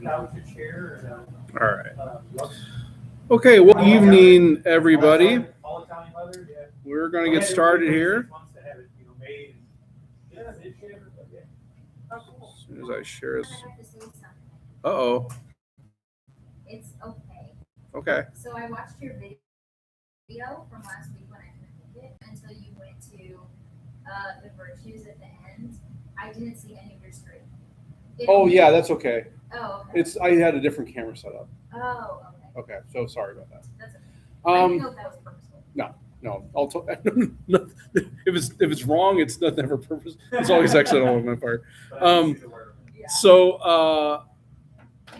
All right. Okay, well, evening, everybody. We're going to get started here. As soon as I share this. Uh-oh. It's okay. Okay. So I watched your video from last week when I couldn't make it until you went to the virtues at the end. I didn't see any of your screen. Oh, yeah, that's okay. Oh, okay. I had a different camera set up. Oh, okay. Okay, so sorry about that. That's okay. I didn't know if that was purposeful. No, if it's wrong, it's not never purpose. It's always accidental on my part. Yeah.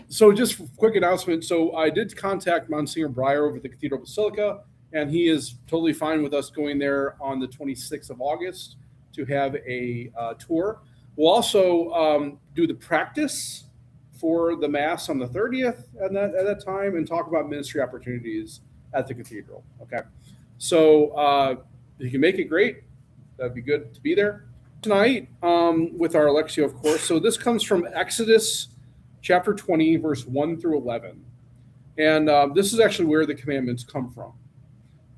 So just quick announcement. So I did contact Monsignor Breyer over at the Cathedral Basilica, and he is totally fine with us going there on the 26th of August to have a tour. We'll also do the practice for the Mass on the 30th at that time and talk about ministry opportunities at the Cathedral. Okay. So if you can make it, great. That'd be good to be there tonight with our Alexio, of course. So this comes from Exodus chapter 20, verse 1 through 11. And this is actually where the commandments come from.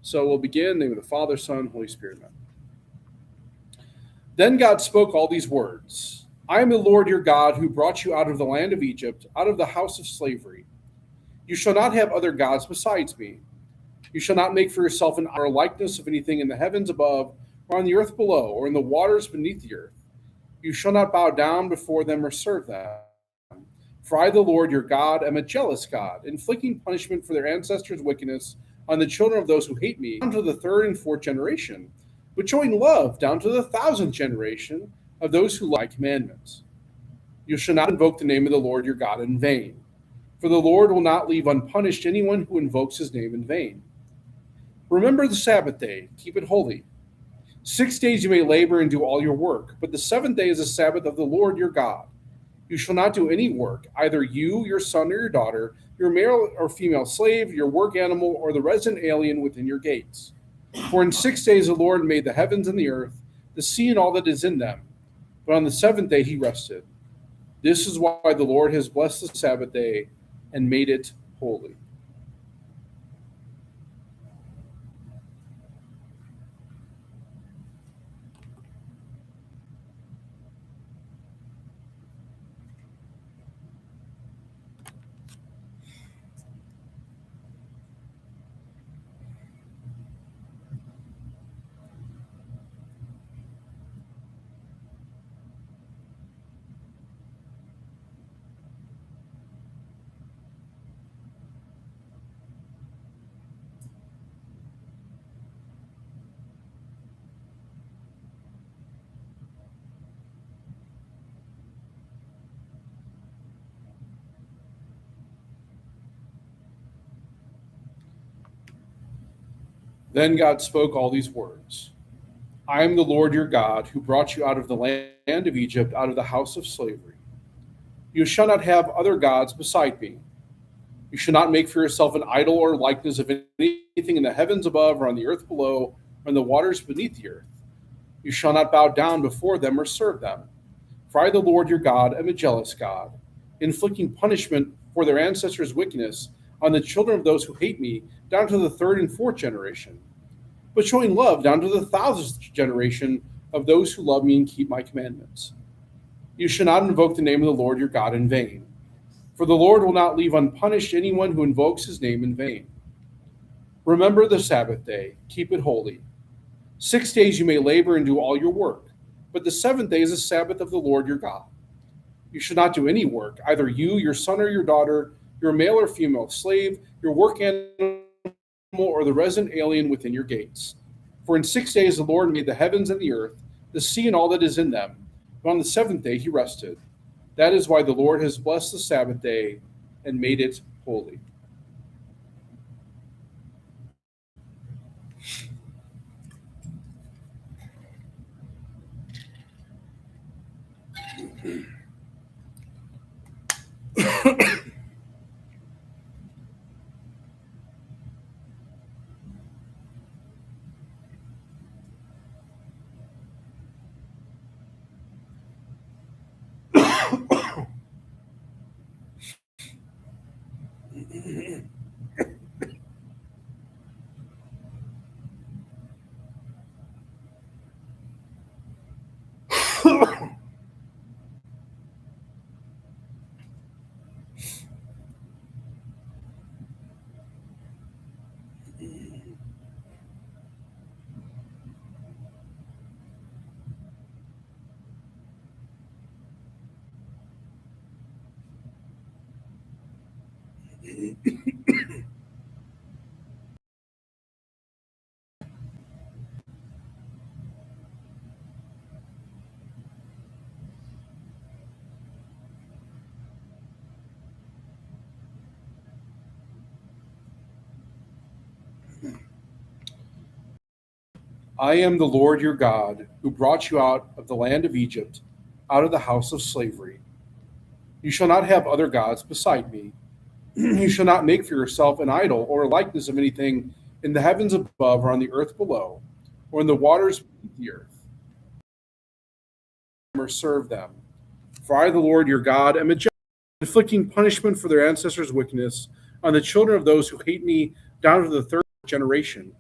So we'll begin in the name of the Father, Son, Holy Spirit. Amen. Then God spoke all these words. I am the Lord your God who brought you out of the land of Egypt, out of the house of slavery. You shall not have other gods besides me. You shall not make for yourself an idol likeness of anything in the heavens above, or on the earth below, or in the waters beneath the earth. You shall not bow down before them or serve them. For I, the Lord your God, am a jealous God, inflicting punishment for their ancestors' wickedness on the children of those who hate me, down to the third and fourth generation, but showing love down to the 1,000th generation of those who love my commandments. You shall not invoke the name of the Lord your God in vain, for the Lord will not leave unpunished anyone who invokes his name in vain. Remember the Sabbath day, keep it holy. 6 days you may labor and do all your work, but the seventh day is the Sabbath of the Lord your God. You shall not do any work, either you, your son, or your daughter, your male or female slave, your work animal, or the resident alien within your gates. For in 6 days the Lord made the heavens and the earth, the sea and all that is in them. But on the seventh day he rested. This is why the Lord has blessed the Sabbath day and made it holy. Then God spoke all these words. I am the Lord your God who brought you out of the land of Egypt, out of the house of slavery. You shall not have other gods beside me. You shall not make for yourself an idol or likeness of anything in the heavens above, or on the earth below, or in the waters beneath the earth. You shall not bow down before them or serve them. For I, the Lord your God, am a jealous God, inflicting punishment for their ancestors' wickedness on the children of those who hate me, down to the third and fourth generation, but showing love down to the 1,000th generation of those who love me and keep my commandments. You shall not invoke the name of the Lord your God in vain, for the Lord will not leave unpunished anyone who invokes his name in vain. Remember the Sabbath day, keep it holy. 6 days you may labor and do all your work, but the seventh day is the Sabbath of the Lord your God. You shall not do any work, either you, your son or your daughter, your male or female slave, your work animal, or the resident alien within your gates. For in 6 days the Lord made the heavens and the earth, the sea and all that is in them, but on the seventh day he rested. That is why the Lord has blessed the Sabbath day and made it holy. I am the Lord your God, who brought you out of the land of Egypt, out of the house of slavery. You shall not have other gods beside me. You shall not make for yourself an idol or a likeness of anything in the heavens above or on the earth below, or in the waters beneath the earth, or serve them. For I, the Lord your God, am a just, inflicting punishment for their ancestors' wickedness on the children of those who hate me down to the third generation,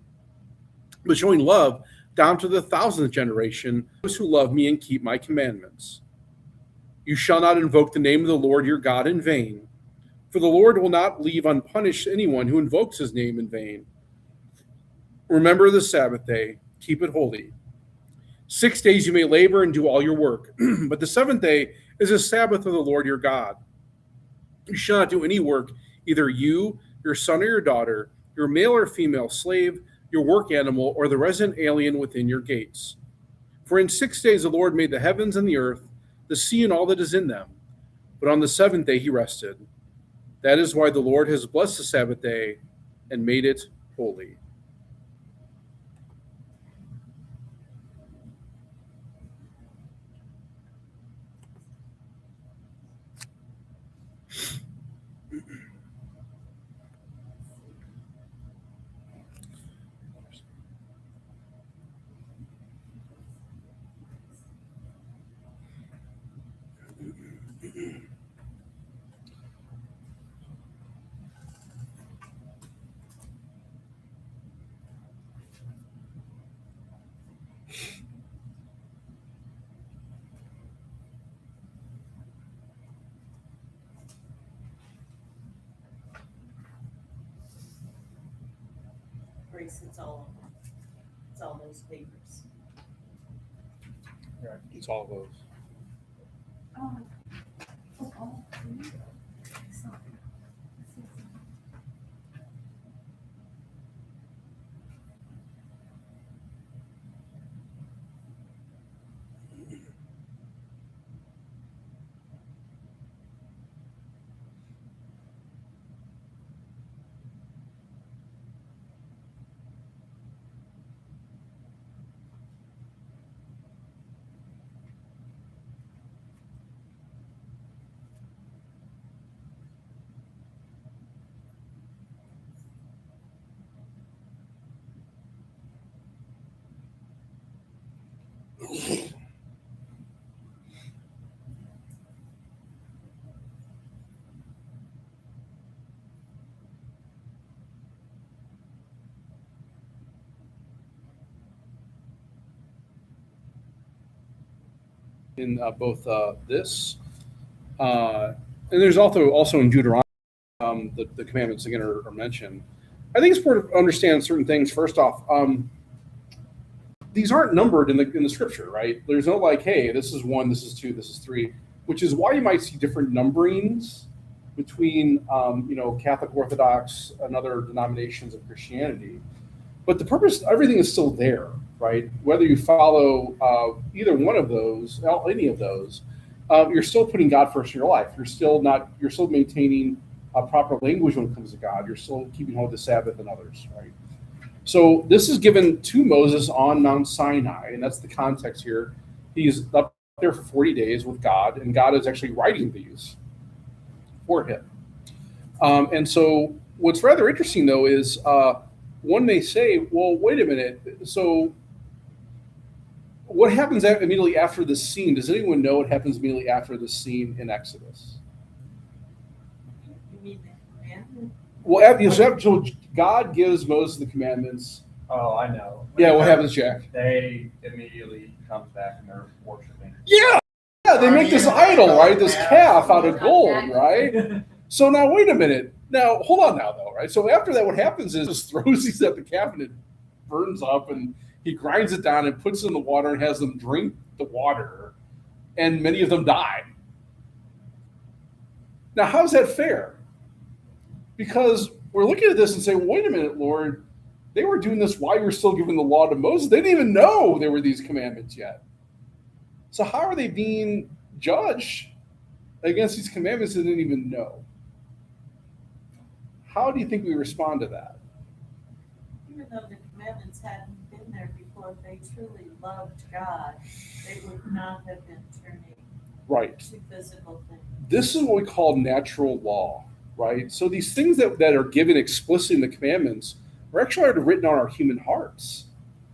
but showing love down to the thousandth generation, those who love me and keep my commandments. You shall not invoke the name of the Lord your God in vain, for the Lord will not leave unpunished anyone who invokes his name in vain. Remember the Sabbath day, keep it holy. 6 days you may labor and do all your work, but the seventh day is a Sabbath of the Lord your God. You shall not do any work, either you, your son or your daughter, your male or female slave, your work animal, or the resident alien within your gates. For in 6 days the Lord made the heavens and the earth, the sea and all that is in them. But on the seventh day he rested. That is why the Lord has blessed the Sabbath day and made it holy. Grace, it's all those papers. Right, it's all those. In both this, and there's also in Deuteronomy, the commandments again are mentioned. I think it's important to understand certain things. First off, these aren't numbered in the scripture, right? There's no like, hey, this is 1, this is 2, this is 3, which is why you might see different numberings between Catholic Orthodox and other denominations of Christianity. But the purpose, everything is still there, right? Whether you follow either one of those, any of those, you're still putting God first in your life. You're still maintaining proper language when it comes to God. You're still keeping hold of the Sabbath and others, right? So this is given to Moses on Mount Sinai, and that's the context here. He's up there for 40 days with God, and God is actually writing these for him. And so what's rather interesting, though, is one may say, well, wait a minute. So what happens immediately after this scene? Does anyone know what happens immediately after the scene in Exodus? You mean the commandment? Well, so God gives Moses the commandments. Oh, I know. Yeah, what happens, Jack? They immediately comes back and they're worshiping. Yeah, they make this idol, right? This calf out of gold, right? So now, wait a minute. Now, hold on now, though, right? So after that, what happens is just throws these at the calf and it burns up, and he grinds it down and puts it in the water and has them drink the water, and many of them die. Now, how's that fair? Because we're looking at this and saying, wait a minute, Lord, they were doing this while you were still giving the law to Moses. They didn't even know there were these commandments yet. So how are they being judged against these commandments they didn't even know? How do you think we respond to that? Even though the commandments hadn't been there before, if they truly loved God, they would not have been turning Right. to physical things. This is what we call natural law, right? So these things that are given explicitly in the commandments are actually already written on our human hearts,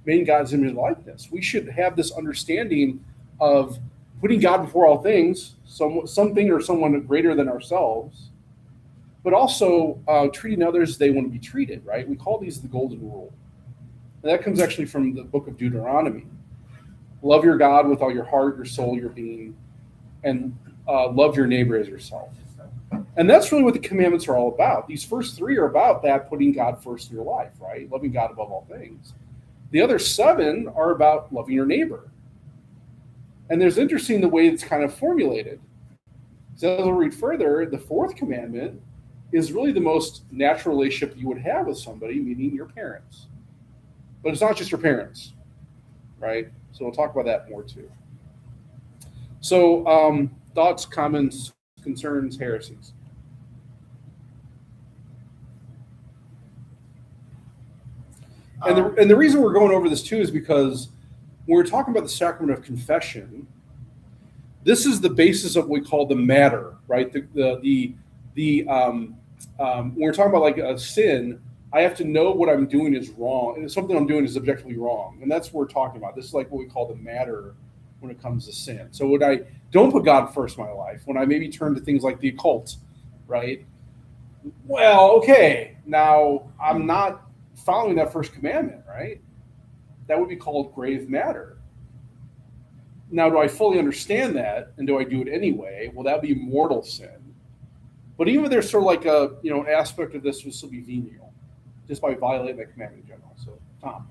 made in God's image and likeness. We should have this understanding of putting God before all things, something or someone greater than ourselves, but also treating others as they want to be treated, right? We call these the golden rule. And that comes actually from the book of Deuteronomy. Love your God with all your heart, your soul, your being, and love your neighbor as yourself. And that's really what the commandments are all about. These first three are about that, putting God first in your life, right? Loving God above all things. The other 7 are about loving your neighbor. And there's interesting the way it's kind of formulated. So as we'll read further, the 4th commandment is really the most natural relationship you would have with somebody, meaning your parents. But it's not just your parents, right? So we'll talk about that more too. So thoughts, comments, concerns, heresies. And the reason we're going over this too is because when we're talking about the sacrament of confession, this is the basis of what we call the matter, right? When we're talking about like a sin, I have to know what I'm doing is wrong, and something I'm doing is objectively wrong, and that's what we're talking about. This is like what we call the matter when it comes to sin. So when I don't put God first in my life, when I maybe turn to things like the occult, right? Well, okay, now I'm not following that first commandment, right? That would be called grave matter. Now, do I fully understand that, and do I do it anyway? Well, that would be mortal sin. But even if there's sort of like a an aspect of this would still be venial, just by violating the commandment in general. So, Tom.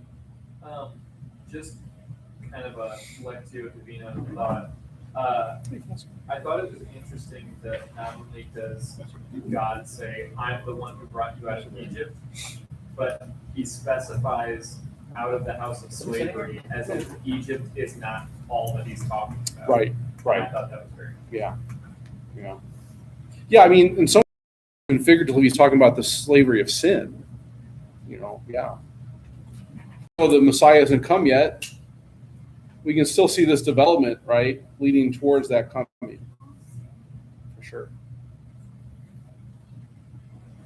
Just kind of a lectio divina thought. I thought it was interesting that not only does God say, "I'm the one who brought you out of Egypt," but He specifies out of the house of slavery, as if Egypt is not all that He's talking about. Right. I thought that was very. Yeah. I mean, in some and figuratively, he's talking about the slavery of sin. Yeah. Well, the Messiah hasn't come yet. We can still see this development, right, leading towards that coming. For sure.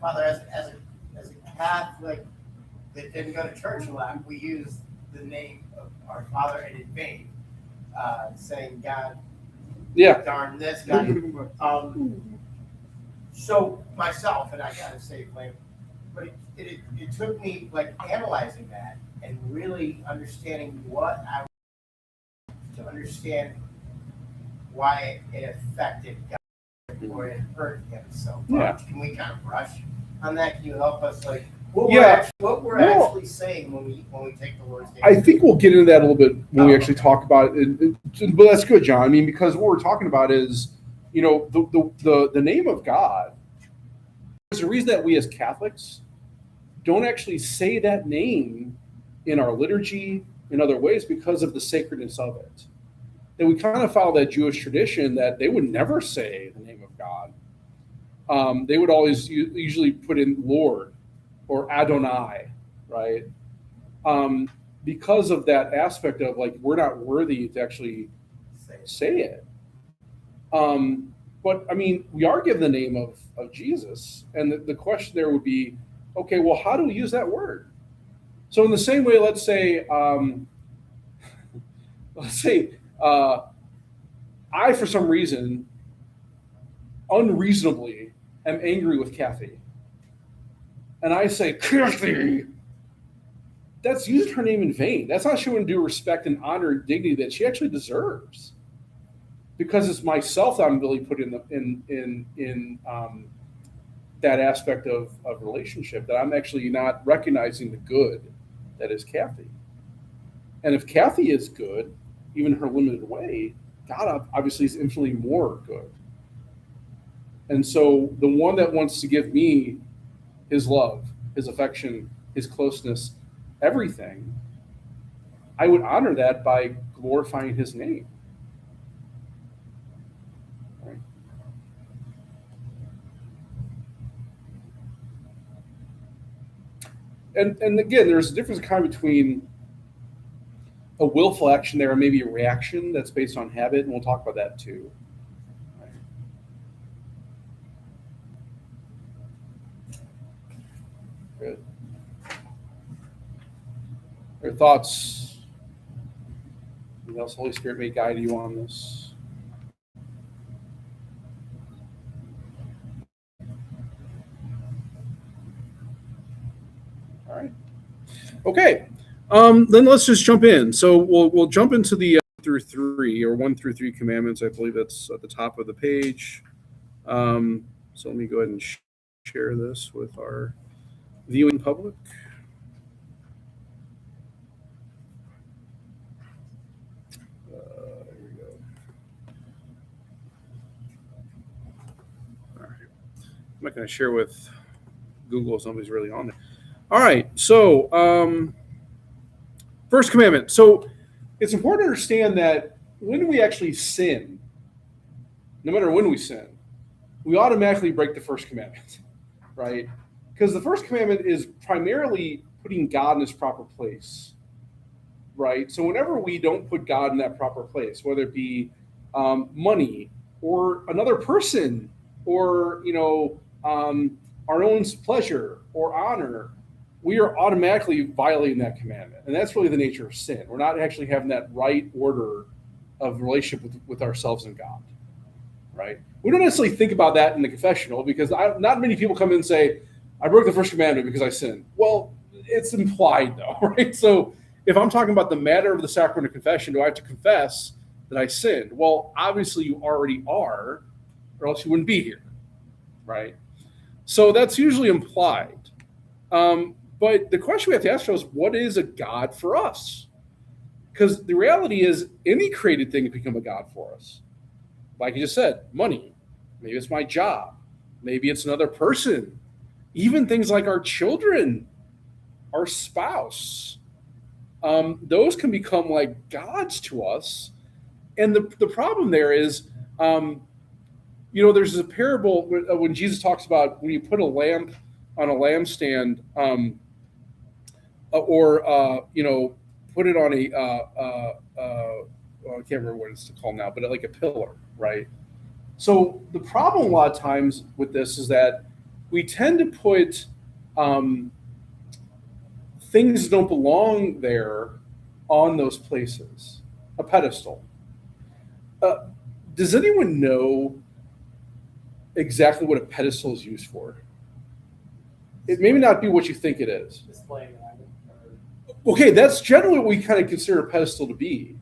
Father, as a Catholic that didn't go to church a lot, we use the name of our Father and in vain, saying God, darn this, God. So myself, and I gotta say, but it took me like analyzing that and really understanding what I to understand why it affected God or it hurt Him so much. Yeah. Can we kind of brush on that? Can you help us what we're actually saying when we take the Lord's name? I think we'll get into that a little bit when we actually talk about it. But that's good, John. I mean, because what we're talking about is, the name of God. There's a reason that we as Catholics don't actually say that name in our liturgy in other ways because of the sacredness of it. That we kind of follow that Jewish tradition that they would never say the name of God. They would always usually put in Lord or Adonai, right? Because of that aspect of like, we're not worthy to actually say it. But I mean, we are given the name of Jesus. And the question there would be, okay, well, how do we use that word? So in the same way, let's say, I, for some reason, unreasonably am angry with Kathy. And I say, Kathy, that's using her name in vain. That's not showing due respect and honor and dignity that she actually deserves. Because it's myself that I'm really put in that aspect of relationship, that I'm actually not recognizing the good that is Kathy. And if Kathy is good, even in her limited way, God obviously is infinitely more good. And so the one that wants to give me his love, his affection, his closeness, everything, I would honor that by glorifying his name. Right? And again, there's a difference kind of between a willful action there and maybe a reaction that's based on habit, and we'll talk about that too. Right? Good. Your thoughts? Anything else Holy Spirit may guide you on this? All right. Okay. Then let's just jump in. So we'll jump into the 1 through 3 commandments. I believe that's at the top of the page. So let me go ahead and share this with our viewing public. There we go. All right. I'm not going to share with Google. Somebody's really on there. All right. So first commandment. So it's important to understand that when we actually sin, no matter when we sin, we automatically break the first commandment, right? Because the first commandment is primarily putting God in his proper place, right? So whenever we don't put God in that proper place, whether it be money or another person or, our own pleasure or honor, we are automatically violating that commandment. And that's really the nature of sin. We're not actually having that right order of relationship with ourselves and God, right? We don't necessarily think about that in the confessional because not many people come in and say, I broke the first commandment because I sinned. Well, it's implied though, right? So if I'm talking about the matter of the sacrament of confession, do I have to confess that I sinned? Well, obviously you already are, or else you wouldn't be here, right? So that's usually implied. But the question we have to ask ourselves, what is a God for us? Because the reality is any created thing can become a God for us. Like you just said, money. Maybe it's my job. Maybe it's another person. Even things like our children, our spouse. Those can become like gods to us. And the problem there is, there's a parable when Jesus talks about when you put a lamp on a lampstand, put it on I can't remember what it's called now, but like a pillar, right? So the problem a lot of times with this is that we tend to put things that don't belong there on those places, a pedestal. Does anyone know exactly what a pedestal is used for? It may not be what you think it is. Displaying an item. Okay, that's generally what we kind of consider a pedestal to be.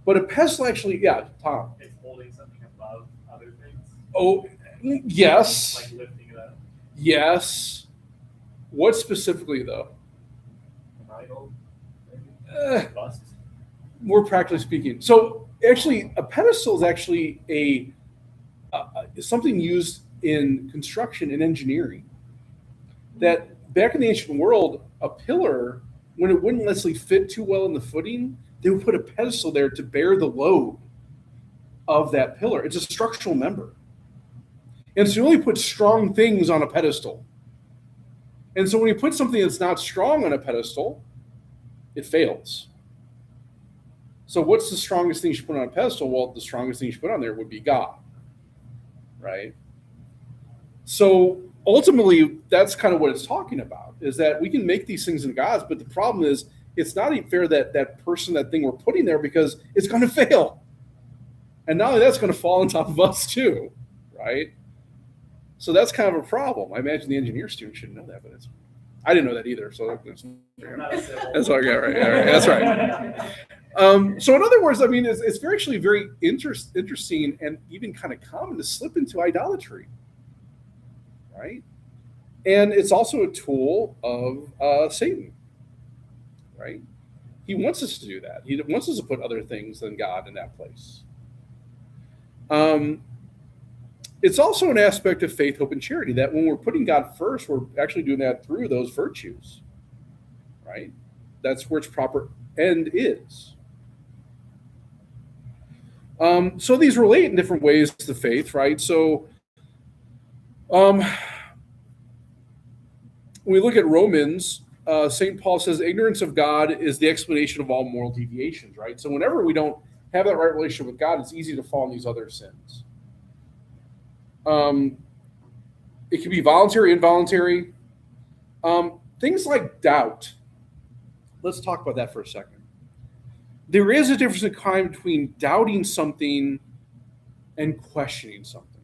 But a pedestal actually, yeah, Tom. It's holding something above other things. Oh, yes. Like lifting it up. Yes. What specifically, though? An idol. Bust. More practically speaking. So actually, a pedestal is actually something used in construction and engineering. That back in the ancient world, a pillar, when it wouldn't necessarily fit too well in the footing, they would put a pedestal there to bear the load of that pillar. It's a structural member. And so you only put strong things on a pedestal. And so when you put something that's not strong on a pedestal, it fails. So what's the strongest thing you should put on a pedestal? Well, the strongest thing you should put on there would be God, right? So ultimately, that's kind of what it's talking about, is that we can make these things into gods, but the problem is it's not even fair that person, that thing we're putting there, because it's going to fail. And not only that's going to fall on top of us too, right? So that's kind of a problem. I imagine the engineer student should know that, but I didn't know that either. So that's all I got, right? All right. That's right. So in other words, I mean, it's actually very interesting and even kind of common to slip into idolatry, right? And it's also a tool of Satan, right? He wants us to do that. He wants us to put other things than God in that place. it's also an aspect of faith, hope, and charity that when we're putting God first, we're actually doing that through those virtues, right? That's where its proper end is. So these relate in different ways to faith, right? So when we look at Romans, St. Paul says ignorance of God is the explanation of all moral deviations, right? So whenever we don't have that right relationship with God, it's easy to fall in these other sins. It can be voluntary, involuntary. Things like doubt. Let's talk about that for a second. There is a difference in kind between doubting something and questioning something.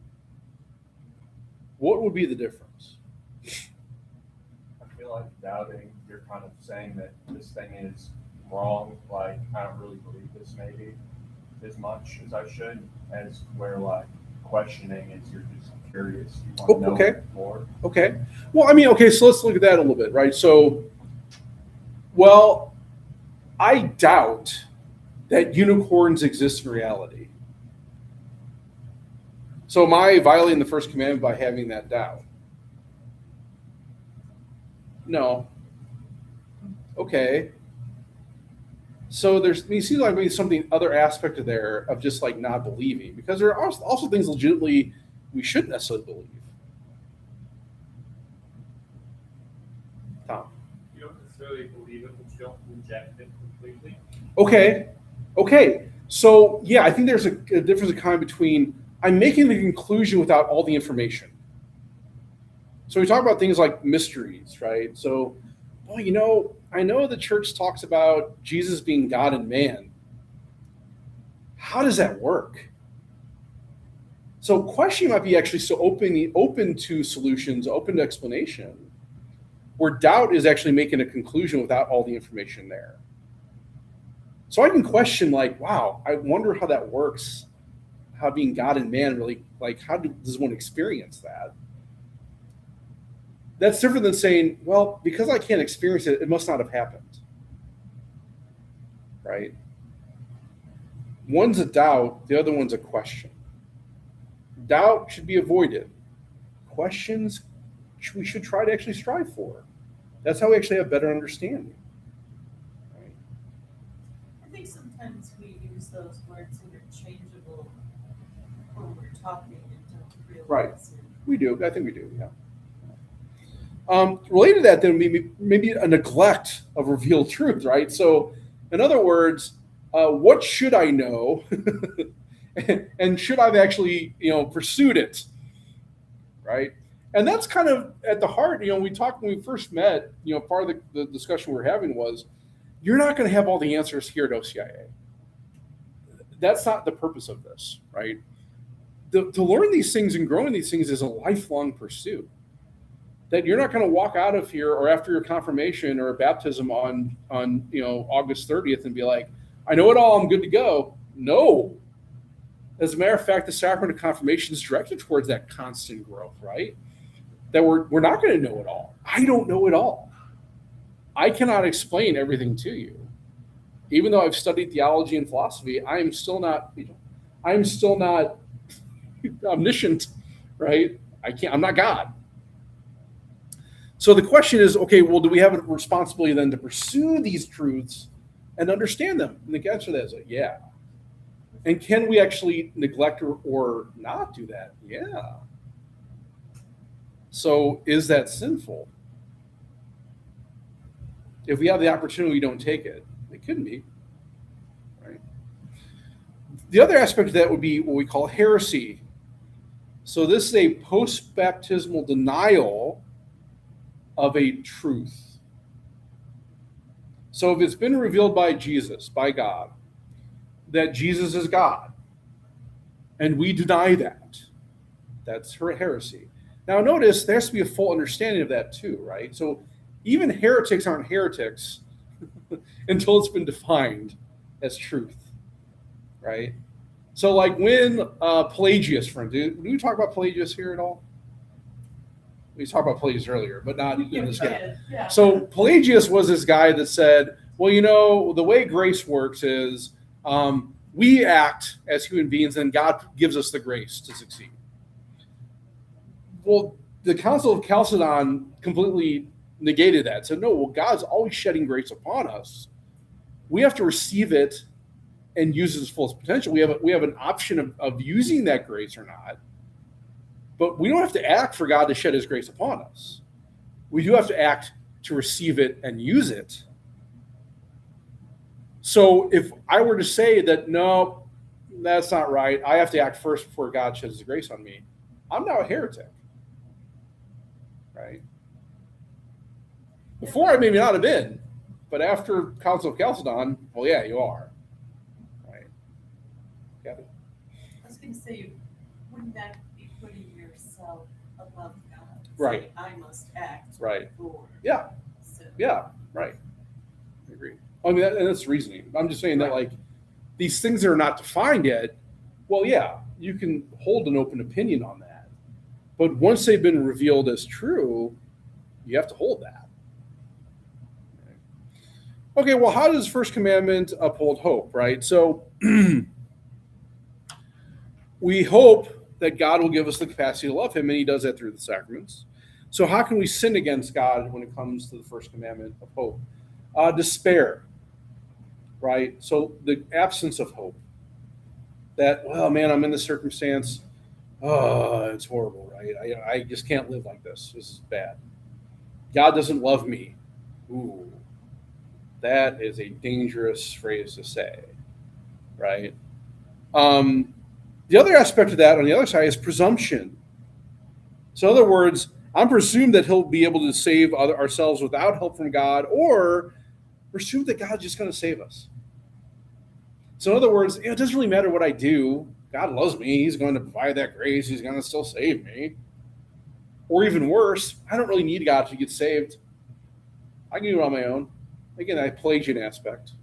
What would be the difference? I feel like doubting, you're kind of saying that this thing is wrong, like I don't really believe this maybe as much as I should, as where like questioning is you're just curious, you want to know Okay. more. Okay. Well, I mean, okay, so let's look at that a little bit, right? So, well, I doubt that unicorns exist in reality. So am I violating the first commandment by having that doubt? No. Okay. So it seems like maybe something other aspect of there of just like not believing, because there are also things legitimately we shouldn't necessarily believe. Tom. You don't necessarily believe it, but you don't reject it completely. Okay. So yeah, I think there's a difference in kind between I'm making the conclusion without all the information. So we talk about things like mysteries, right? So, well, I know the church talks about Jesus being God and man. How does that work? So questioning might be actually so open to solutions, open to explanation, where doubt is actually making a conclusion without all the information there. So I can question like, wow, I wonder how that works, how being God and man really, like, how does one experience that? That's different than saying, well, because I can't experience it, it must not have happened, right? One's a doubt, the other one's a question. Doubt should be avoided. Questions we should try to actually strive for. That's how we actually have better understanding. Right? I think sometimes we use those words interchangeable when we're talking and don't realize Right. it. We do. I think we do, yeah. Related to that, then maybe a neglect of revealed truth, right? So, in other words, what should I know, and should I've actually, pursued it, right? And that's kind of at the heart. We talked when we first met. Part of the discussion we were having was, you're not going to have all the answers here at OCIA. That's not the purpose of this, right? To learn these things and grow in these things is a lifelong pursuit. That you're not going to walk out of here or after your confirmation or baptism on August 30th and be like, I know it all, I'm good to go. No. As a matter of fact, the sacrament of confirmation is directed towards that constant growth, right? That we're not going to know it all. I don't know it all. I cannot explain everything to you. Even though I've studied theology and philosophy, I'm still not omniscient, right? I'm not God. So the question is, okay, well, do we have a responsibility then to pursue these truths and understand them? And the answer to that is yeah. And can we actually neglect or not do that? Yeah. So is that sinful? If we have the opportunity, we don't take it. It couldn't be, right? The other aspect of that would be what we call heresy. So this is a post-baptismal denial of a truth. So if it's been revealed by Jesus, by God, that Jesus is God, and we deny that, that's heresy. Now notice there has to be a full understanding of that too, right? So even heretics aren't heretics until it's been defined as truth, right? So like when Pelagius, friend, did we talk about Pelagius here at all? We talked about Pelagius earlier, but not in this guy. Yeah. So Pelagius was this guy that said, well, the way grace works is we act as human beings and God gives us the grace to succeed. Well, the Council of Chalcedon completely negated that. Said, no, well, God's always shedding grace upon us. We have to receive it and use its fullest potential. We have an option of using that grace or not, but we don't have to act for God to shed his grace upon us. We do have to act to receive it and use it. So if I were to say that, no, that's not right, I have to act first before God sheds his grace on me, I'm now a heretic. Right? Before I maybe not have been, but after Council of Chalcedon, well, yeah, you are. Right? Got it? I was going to say, wouldn't that be putting yourself above God? Right. Say, I must act Right. for. Yeah. So, Yeah, right. I agree. I mean, and that's reasoning. I'm just saying that, like, these things that are not defined yet, well, yeah, you can hold an open opinion on that. But once they've been revealed as true, you have to hold that. Okay, well, how does First Commandment uphold hope, right? So we hope that God will give us the capacity to love him, and he does that through the sacraments. So how can we sin against God when it comes to the First Commandment of hope? Despair, right? So the absence of hope. That, well, man, I'm in this circumstance. Oh, it's horrible, right? I just can't live like this. This is bad. God doesn't love me. Ooh, that is a dangerous phrase to say, right? The other aspect of that on the other side is presumption. So in other words, I'm presumed that he'll be able to save ourselves without help from God, or presume that God's just going to save us. So in other words, it doesn't really matter what I do. God loves me. He's going to provide that grace. He's going to still save me. Or even worse, I don't really need God to get saved. I can do it on my own. Again, that Pelagian aspect,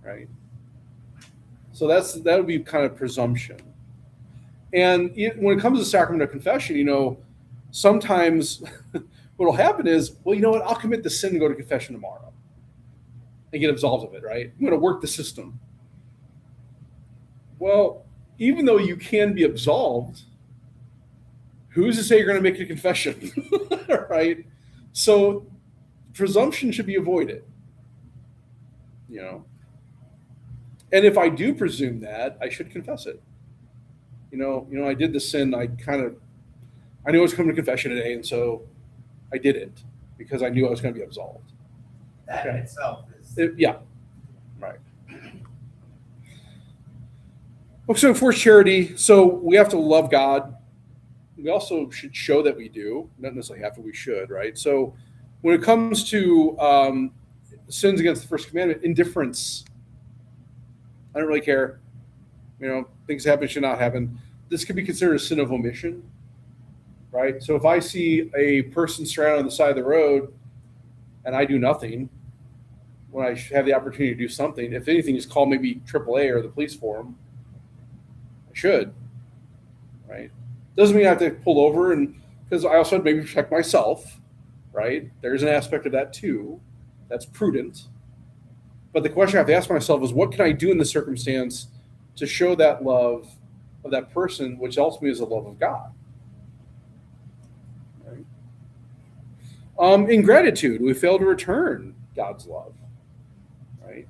right? So that would be kind of presumption. And when it comes to the sacrament of confession, sometimes what will happen is, well, you know what? I'll commit the sin and go to confession tomorrow and get absolved of it, right? I'm going to work the system. Well, even though you can be absolved, who's to say you're going to make a confession, right? So presumption should be avoided, And if I do presume that, I should confess it. I did the sin. I knew I was coming to confession today, and so I did it because I knew I was going to be absolved. That in itself is. Yeah, right. So for charity, so we have to love God. We also should show that we do, not necessarily have to, we should, right? So when it comes to sins against the first commandment, indifference, I don't really care. Things happen, should not happen. This could be considered a sin of omission, right? So if I see a person stranded on the side of the road and I do nothing, when I have the opportunity to do something, if anything, just call maybe AAA or the police for them. I should, right? Doesn't mean I have to pull over, and because I also maybe protect myself, right? There's an aspect of that too. That's prudent. But the question I have to ask myself is, what can I do in this circumstance to show that love of that person, which ultimately is the love of God? Right? Ingratitude, we fail to return God's love, right?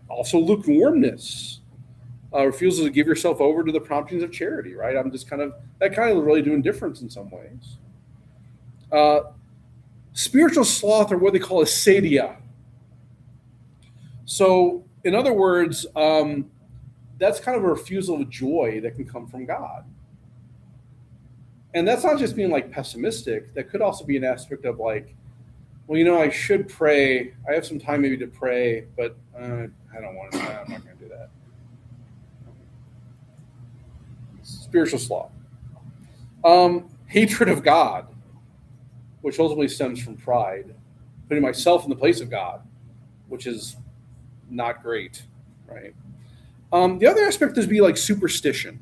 Also lukewarmness, refusal to give yourself over to the promptings of charity, right? I'm just that really doing difference in some ways. Spiritual sloth, or what they call acedia. So, in other words, that's kind of a refusal of joy that can come from God. And that's not just being pessimistic. That could also be an aspect of I should pray. I have some time maybe to pray, but I don't want to. I'm not going to do that. Spiritual sloth. Hatred of God, which ultimately stems from pride, putting myself in the place of God, which is not great, right? The other aspect is superstition.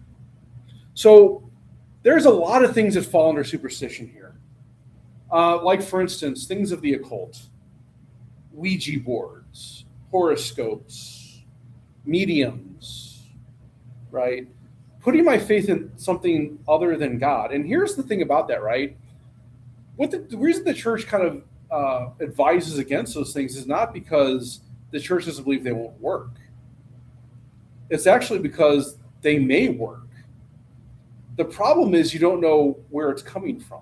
So there's a lot of things that fall under superstition here. For instance, things of the occult, Ouija boards, horoscopes, mediums, right? putting my faith in something other than God. And here's the thing about that, right? The reason the church kind of advises against those things is not because the church doesn't believe they won't work. It's actually because they may work. The problem is you don't know where it's coming from.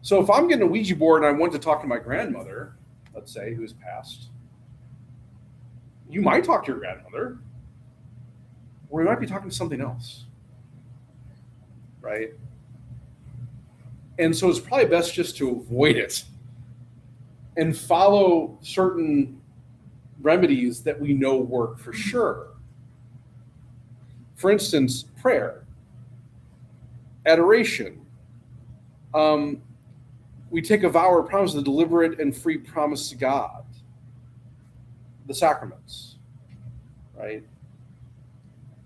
So if I'm getting a Ouija board and I want to talk to my grandmother, let's say, who's passed, you might talk to your grandmother, or you might be talking to something else, right? And so it's probably best just to avoid it and follow certain remedies that we know work for sure. For instance, prayer, adoration. We take a vow or promise, a deliberate and free promise to God. The sacraments, right?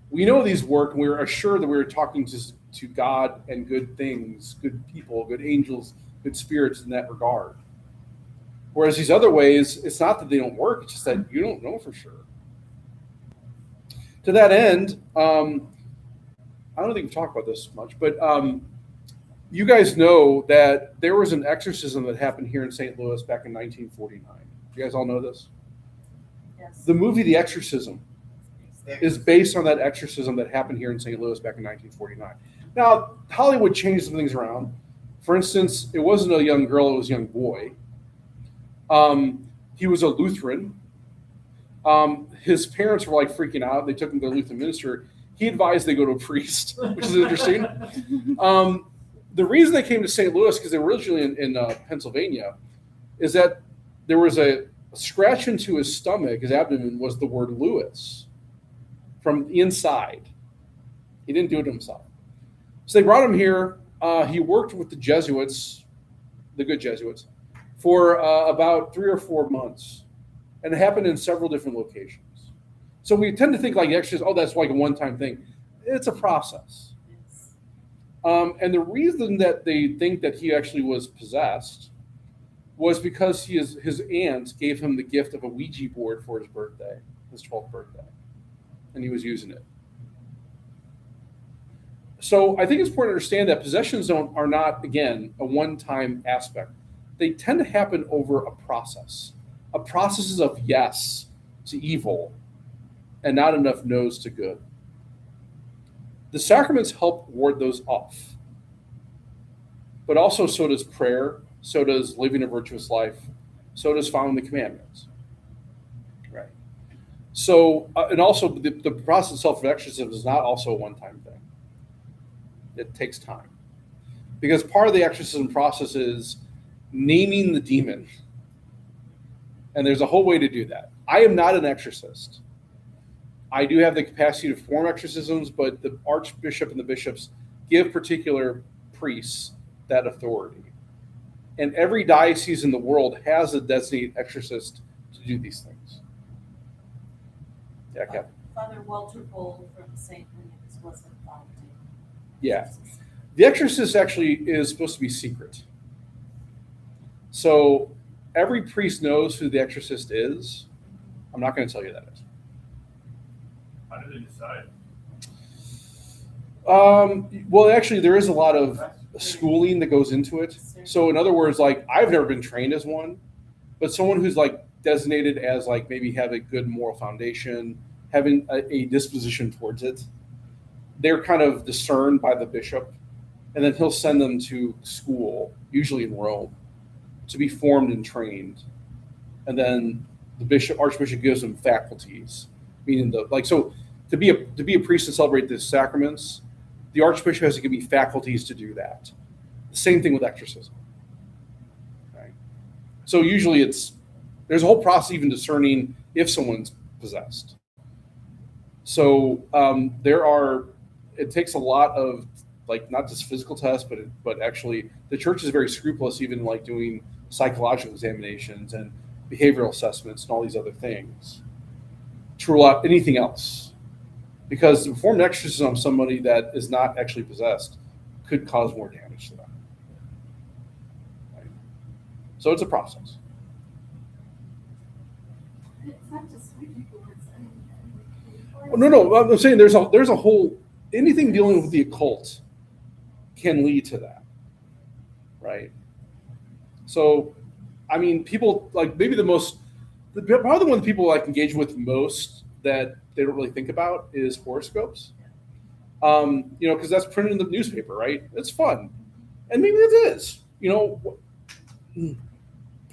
We know these work, and we're assured that we're talking to God and good things, good people, good angels, good spirits in that regard. Whereas these other ways, it's not that they don't work, it's just that you don't know for sure. To that end, I don't think we've talked about this much, but you guys know that there was an exorcism that happened here in St. Louis back in 1949. You guys all know this? Yes. The movie The Exorcism is based on that exorcism that happened here in St. Louis back in 1949. Now, Hollywood changed some things around. For instance, it wasn't a young girl, it was a young boy. He was a Lutheran. His parents were like freaking out. They took him to a Lutheran minister. He advised they go to a priest, which is interesting. The reason they came to St. Louis, because they were originally in Pennsylvania, is that there was a scratch into his stomach, his abdomen, was the word Lewis from the inside. He didn't do it himself. So they brought him here. He worked with the Jesuits, the good Jesuits, for about 3 or 4 months. And it happened in several different locations. So we tend to think like exorcism, oh, that's like a one-time thing. It's a process. Yes. And the reason that they think that he actually was possessed was because his aunt gave him the gift of a Ouija board for his birthday, his 12th birthday. And he was using it. So I think it's important to understand that possessions are not, again, a one-time aspect. They tend to happen over a process of yes to evil and not enough no's to good. The sacraments help ward those off. But also so does prayer, so does living a virtuous life, so does following the commandments. Right. So, and also the process itself of exorcism is not also a one-time thing. It takes time. Because part of the exorcism process is naming the demon. And there's a whole way to do that. I am not an exorcist. I do have the capacity to perform exorcisms, but the archbishop and the bishops give particular priests that authority. And every diocese in the world has a designated exorcist to do these things. Yeah, Kevin. Father Walter Bold from St. Williams was involved in. Yeah. The exorcist actually is supposed to be secret. So every priest knows who the exorcist is. I'm not going to tell you that is. How do they decide? Well, actually, there is a lot of schooling that goes into it. So in other words, like I've never been trained as one, but someone who's like designated as like maybe have a good moral foundation, having a disposition towards it, they're kind of discerned by the bishop, and then he'll send them to school, usually in Rome, to be formed and trained. And then the archbishop gives them faculties, meaning so to be a priest and celebrate the sacraments, the archbishop has to give me faculties to do that. The same thing with exorcism. Okay? So usually there's a whole process even discerning if someone's possessed. So it takes a lot of like not just physical tests, but actually the church is very scrupulous, even like doing psychological examinations and behavioral assessments and all these other things to rule out anything else. Because to perform an exorcism on somebody that is not actually possessed could cause more damage to them. Right? So it's a process. It's not just Ouija boards. I mean, No. I'm saying there's a whole anything dealing with the occult can lead to that, right? So, I mean, people like maybe probably the one people like engage with most that they don't really think about is horoscopes. Because that's printed in the newspaper, right? It's fun, and maybe it is.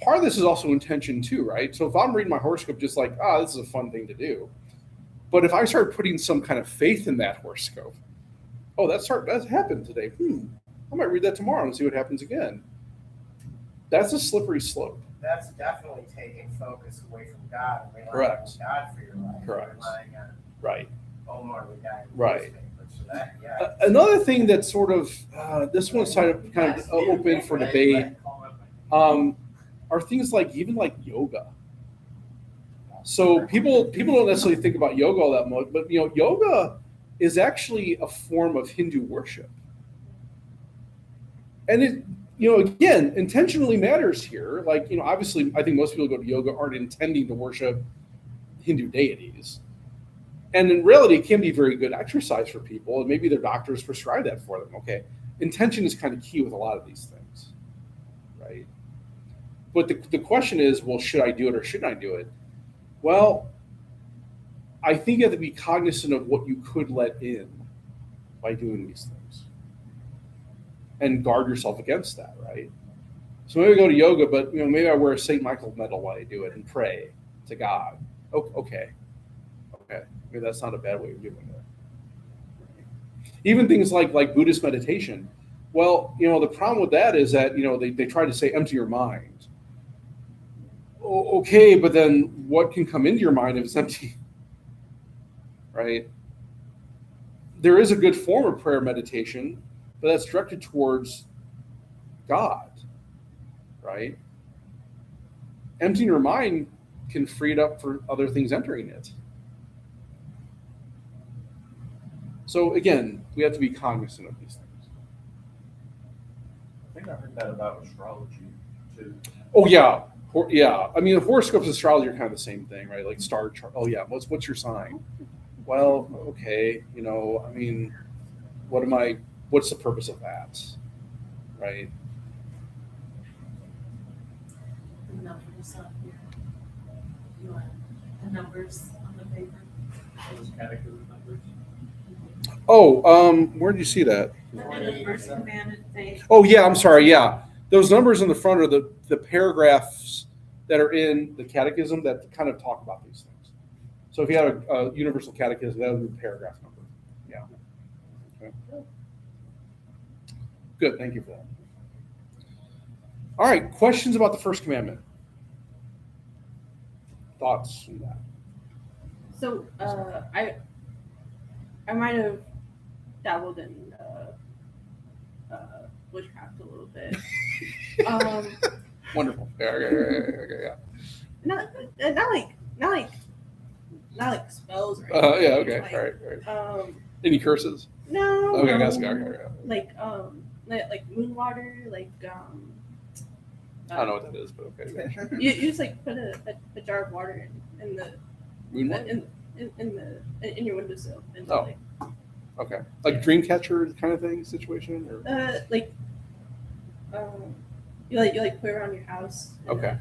Part of this is also intention too, right? So if I'm reading my horoscope, just like, this is a fun thing to do. But if I start putting some kind of faith in that horoscope, that happened today. I might read that tomorrow and see what happens again. That's a slippery slope. That's definitely taking focus away from God and relying Correct. on God for your life. Correct. Relying on Right. Omar the guy. Right. So that, yeah. Another thing that's sort of this one's kind of open for debate are things like even like yoga. So people don't necessarily think about yoga all that much, but yoga is actually a form of Hindu worship, and it again intentionally matters here. Like obviously, I think most people who go to yoga aren't intending to worship Hindu deities. And in reality, it can be very good exercise for people, and maybe their doctors prescribe that for them. Okay, intention is kind of key with a lot of these things, right? But the question is, well, should I do it or shouldn't I do it? Well, I think you have to be cognizant of what you could let in by doing these things, and guard yourself against that, right? So maybe I go to yoga, but maybe I wear a St. Michael medal while I do it and pray to God. Okay. Maybe that's not a bad way of doing it. Even things like Buddhist meditation. Well, the problem with that is that they try to say empty your mind. Okay, but then what can come into your mind if it's empty? Right? There is a good form of prayer meditation, but that's directed towards God, right? Emptying your mind can free it up for other things entering it. So again, we have to be cognizant of these things. I think I heard that about astrology too. Oh yeah. I mean, horoscopes and astrology are kind of the same thing, right? Like star chart. Oh yeah, what's your sign? Well, okay, I mean, what's the purpose of that? Right? The numbers up here. You want the numbers on the paper? Those catechism numbers. Oh, where did you see that? The first commandment, faith. Oh yeah, I'm sorry, yeah. Those numbers in the front are the paragraphs that are in the catechism that kind of talk about these things. So if you had a universal catechism, that would be the paragraph number. Yeah. Okay. Good, thank you for that. All right, questions about the first commandment? Thoughts on that? So I might have dabbled in witchcraft a little bit. Wonderful. Yeah. Not like spells or Yeah. anything. Okay. Like, All right. Any curses? No. Okay. Okay. Like moon water, like I don't know what that is, but okay. you just like put a jar of water in the Moon what? in your windowsill and Oh. Okay. Like dream catcher kind of thing situation, or you put it around your house. okay.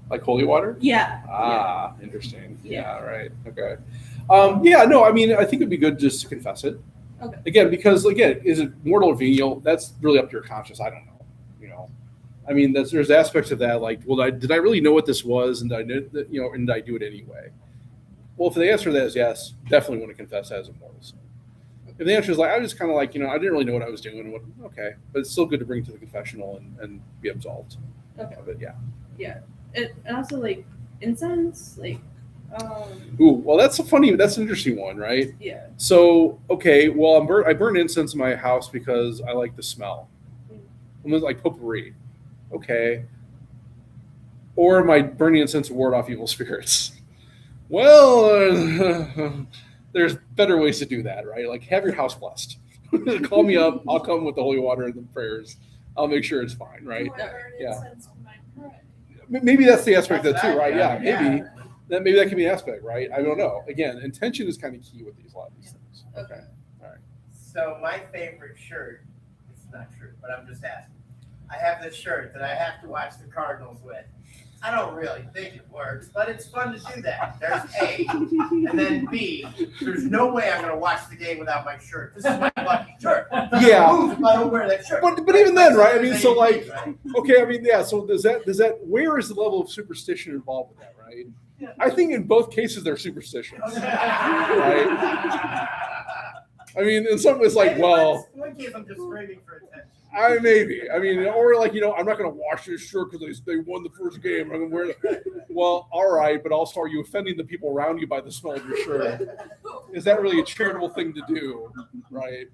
Like holy water? Yeah. Interesting. Yeah. Right. Okay. No, I mean, I think it'd be good just to confess it. Okay. Again, because is it mortal or venial? That's really up to your conscience. I don't know. I mean, there's aspects of that, like, well, did I really know what this was, and did I do it anyway? Well, if the answer to that is yes, definitely want to confess as a mortal sin. If the answer is like, I was just kind of like, I didn't really know what I was doing. Okay, but it's still good to bring to the confessional and be absolved Okay. of it. Yeah. Yeah. And also like incense, like Ooh, well, that's an interesting one, right? yeah. So, okay, well, I burn incense in my house because I like the smell. Almost like potpourri. Okay. Or am I burning incense to ward off evil spirits? Well, there's better ways to do that, right? Like have your house blessed. Call me up. I'll come with the holy water and the prayers. I'll make sure it's fine, right? Yeah. Maybe that's the aspect of it too, right? Yeah, maybe. maybe that can be an aspect, right? I don't know. Again, intention is kind of key with a lot of these things. Okay. All right. So my favorite shirt, it's not true, but I'm just asking. I have this shirt that I have to watch the Cardinals with. I don't really think it works, but it's fun to do that. There's A, and then B, there's no way I'm going to watch the game without my shirt. This is my lucky shirt. Yeah. Move if I don't wear that shirt. But even then, right? I mean, so like, Right? okay, I mean, yeah. So does that where is the level of superstition involved with that, right? I think in both cases they're superstitious. Right? I mean, in some ways, like, well, In one case, I'm just screaming for attention. maybe. I mean, or like, I'm not going to wash this shirt because they won the first game. I'm going to wear it. Well, all right, but also, are you offending the people around you by the smell of your shirt? Is that really a charitable thing to do, right?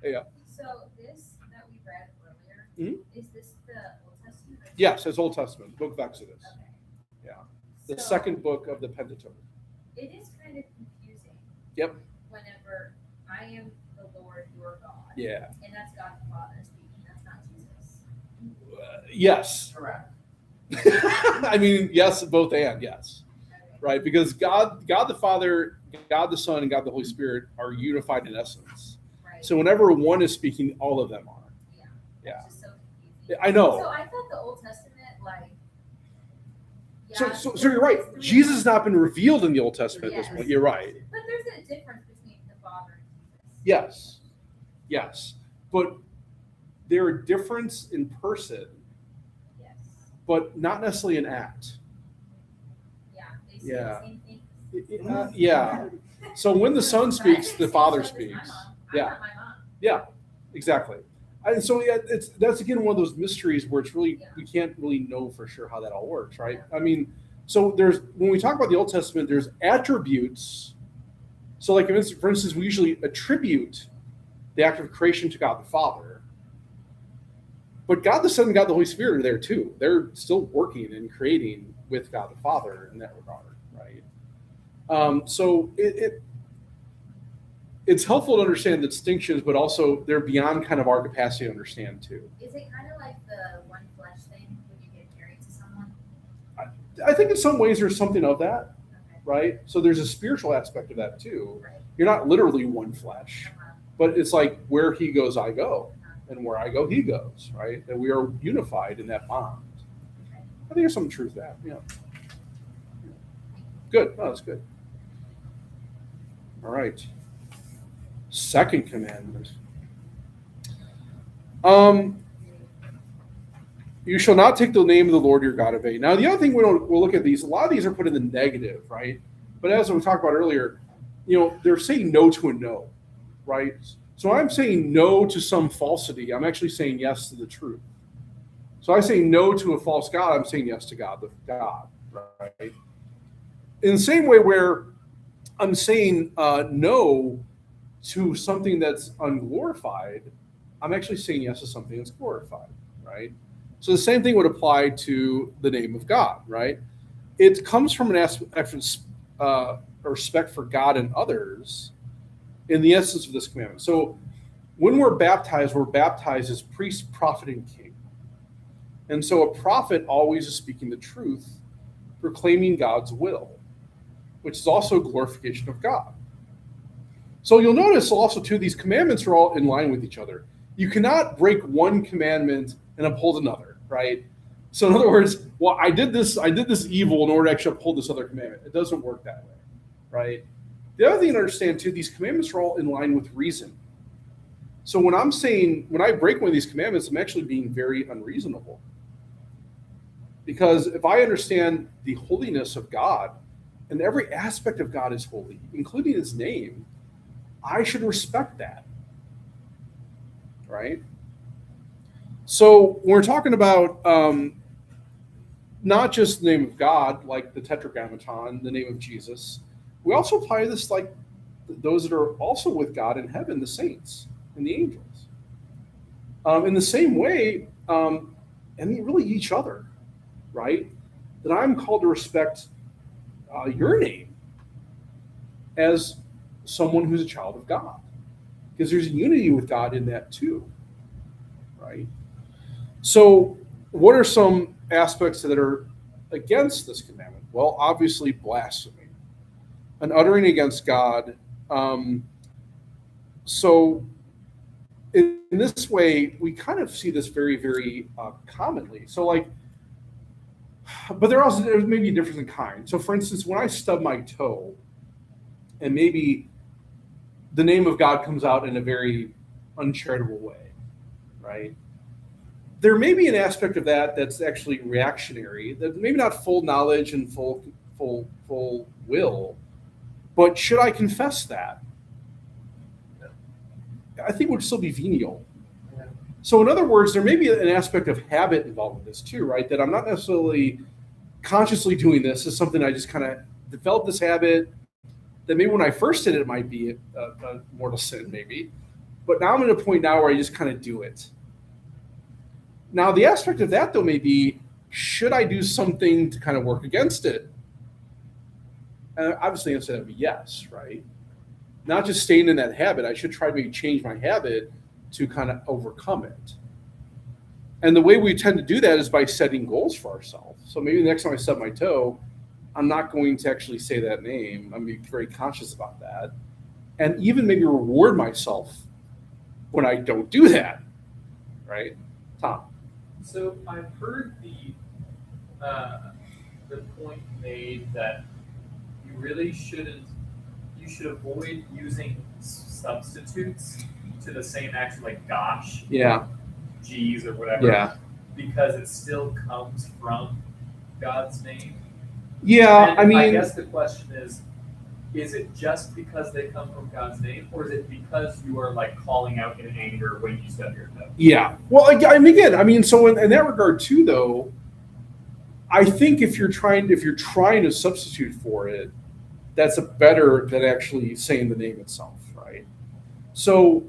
Yeah. So this that we read earlier, is this the Old Testament? Or Yes, it's Old Testament, the Book of Exodus, Okay. Yeah. the So second book of the Pentateuch. It is kind of confusing. Yep. Whenever I am the Lord your God. Yeah. And that's God the Father speaking. That's not Jesus. Yes. Correct. I mean, yes, both and yes. Okay. Right? Because God the Father, God the Son, and God the Holy Spirit are unified in essence. Right. So whenever one is speaking, all of them are. Yeah. It's just so confusing. I know. So I thought the Old Testament, like. So you're right. Jesus has not been revealed in the Old Testament at this Yes. point. You're right. But there's a difference between the Father and Jesus. Yes. Yes. But they're a difference in person, Yes. but not necessarily in act. Yeah. They say Yeah. the same thing. Yeah. So when the Son speaks, the Father speaks. Yeah. I'm not my mom. Yeah, exactly. And so yeah, that's again one of those mysteries where it's really we can't really know for sure how that all works, right? I mean, so there's when we talk about the Old Testament, there's attributes. So like for instance, we usually attribute the act of creation to God the Father. But God the Son and God the Holy Spirit are there too. They're still working and creating with God the Father in that regard, right? So it's helpful to understand the distinctions, but also they're beyond kind of our capacity to understand too. Is it kind of like the one flesh thing when you get married to someone? I think in some ways there's something of that, Okay. right? So there's a spiritual aspect of that too. Right. You're not literally one flesh, Uh-huh. but it's like where he goes, I go, and where I go, he goes, right? And we are unified in that bond. Okay. I think there's some truth to that. Yeah. Good. No, that's good. All right. Second commandment. You shall not take the name of the Lord your God in vain. Now, the other thing we'll look at these. A lot of these are put in the negative, right? But as we talked about earlier, they're saying no to a no, right? So I'm saying no to some falsity. I'm actually saying yes to the truth. So I say no to a false God. I'm saying yes to God, the God, right? In the same way where I'm saying no to something that's unglorified, I'm actually saying yes to something that's glorified, right? So the same thing would apply to the name of God, right? It comes from an aspect of respect for God and others in the essence of this commandment. So when we're baptized as priest, prophet, and king. And so a prophet always is speaking the truth, proclaiming God's will, which is also a glorification of God. So you'll notice also too, these commandments are all in line with each other. You cannot break one commandment and uphold another, right? So in other words, well, I did this evil in order to actually uphold this other commandment. It doesn't work that way, right? The other thing to understand too, these commandments are all in line with reason. So when I break one of these commandments, I'm actually being very unreasonable. Because if I understand the holiness of God, and every aspect of God is holy, including his name, I should respect that, right? So when we're talking about not just the name of God, like the Tetragrammaton, the name of Jesus, we also apply this like those that are also with God in heaven, the saints and the angels. In the same way, and really each other, right? That I'm called to respect your name as someone who's a child of God, because there's a unity with God in that too, right? So what are some aspects that are against this commandment? Well, obviously blasphemy, an uttering against God. So in this way, we kind of see this very, very commonly. So like, but there's maybe a difference in kind. So for instance, when I stub my toe, and maybe the name of God comes out in a very uncharitable way, right? There may be an aspect of that that's actually reactionary, that maybe not full knowledge and full will, but should I confess that? I think it would still be venial. So in other words, there may be an aspect of habit involved with this too, right? That I'm not necessarily consciously doing this. It's something I just kind of developed this habit that maybe when I first did it, it might be a mortal sin maybe. But now I'm at a point now where I just kind of do it. Now, the aspect of that, though, may be, should I do something to kind of work against it? And obviously, the answer to that would be yes, right? Not just staying in that habit. I should try to change my habit to kind of overcome it. And the way we tend to do that is by setting goals for ourselves. So maybe the next time I stub my toe, I'm not going to actually say that name. I'm going to be very conscious about that. And even maybe reward myself when I don't do that, right? Tom? So I've heard the point made that you really shouldn't. You should avoid using substitutes to the same action, like gosh, Yeah. geez, or whatever. Yeah. Because it still comes from God's name. Yeah, And I mean, I guess the question is it just because they come from God's name, or is it because you are like calling out in anger when you stub your toe? yeah. Well, again, I mean, so in that regard too, though, I think if you're trying to substitute for it, that's a better than actually saying the name itself, right? So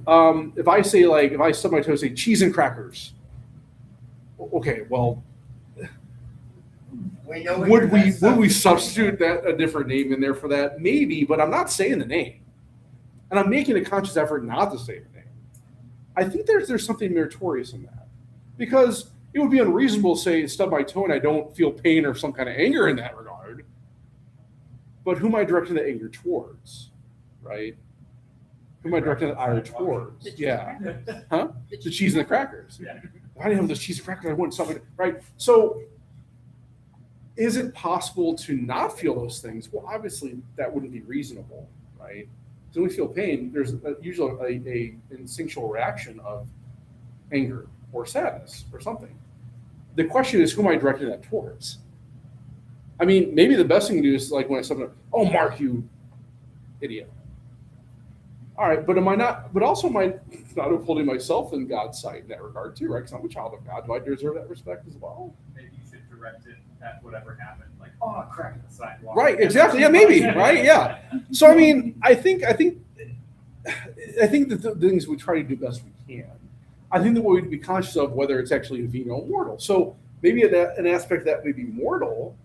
if I stub my toe, say cheese and crackers. Okay, well, We know what would you're we gonna substitute that a different name in there for that? Maybe, but I'm not saying the name, and I'm making a conscious effort not to say the name. I think there's something meritorious in that, because it would be unreasonable to say stub my toe and I don't feel pain or some kind of anger in that regard. But who am I directing the anger towards, right? Who am I directing the ire towards? The cheese Yeah, crackers. huh? The cheese and the crackers. Yeah. If I didn't have those cheese and crackers, I wouldn't stop it, right? So, is it possible to not feel those things? Well, obviously that wouldn't be reasonable, right? So when we feel pain, there's usually a instinctual reaction of anger or sadness or something. The question is, who am I directing that towards? I mean, maybe the best thing to do is like when I say, "Oh, Mark, you idiot." All right, but am I not? But also, am I not upholding myself in God's sight in that regard too, right? Because I'm a child of God. Do I deserve that respect as well? Maybe you should direct it at whatever happened, like, oh, crack in the sidewalk. Right, exactly. Yeah, maybe. Right, yeah. So I mean, I think that the things we try to do best we can. I think that we would be conscious of whether it's actually a venial or mortal. So maybe an aspect that may be mortal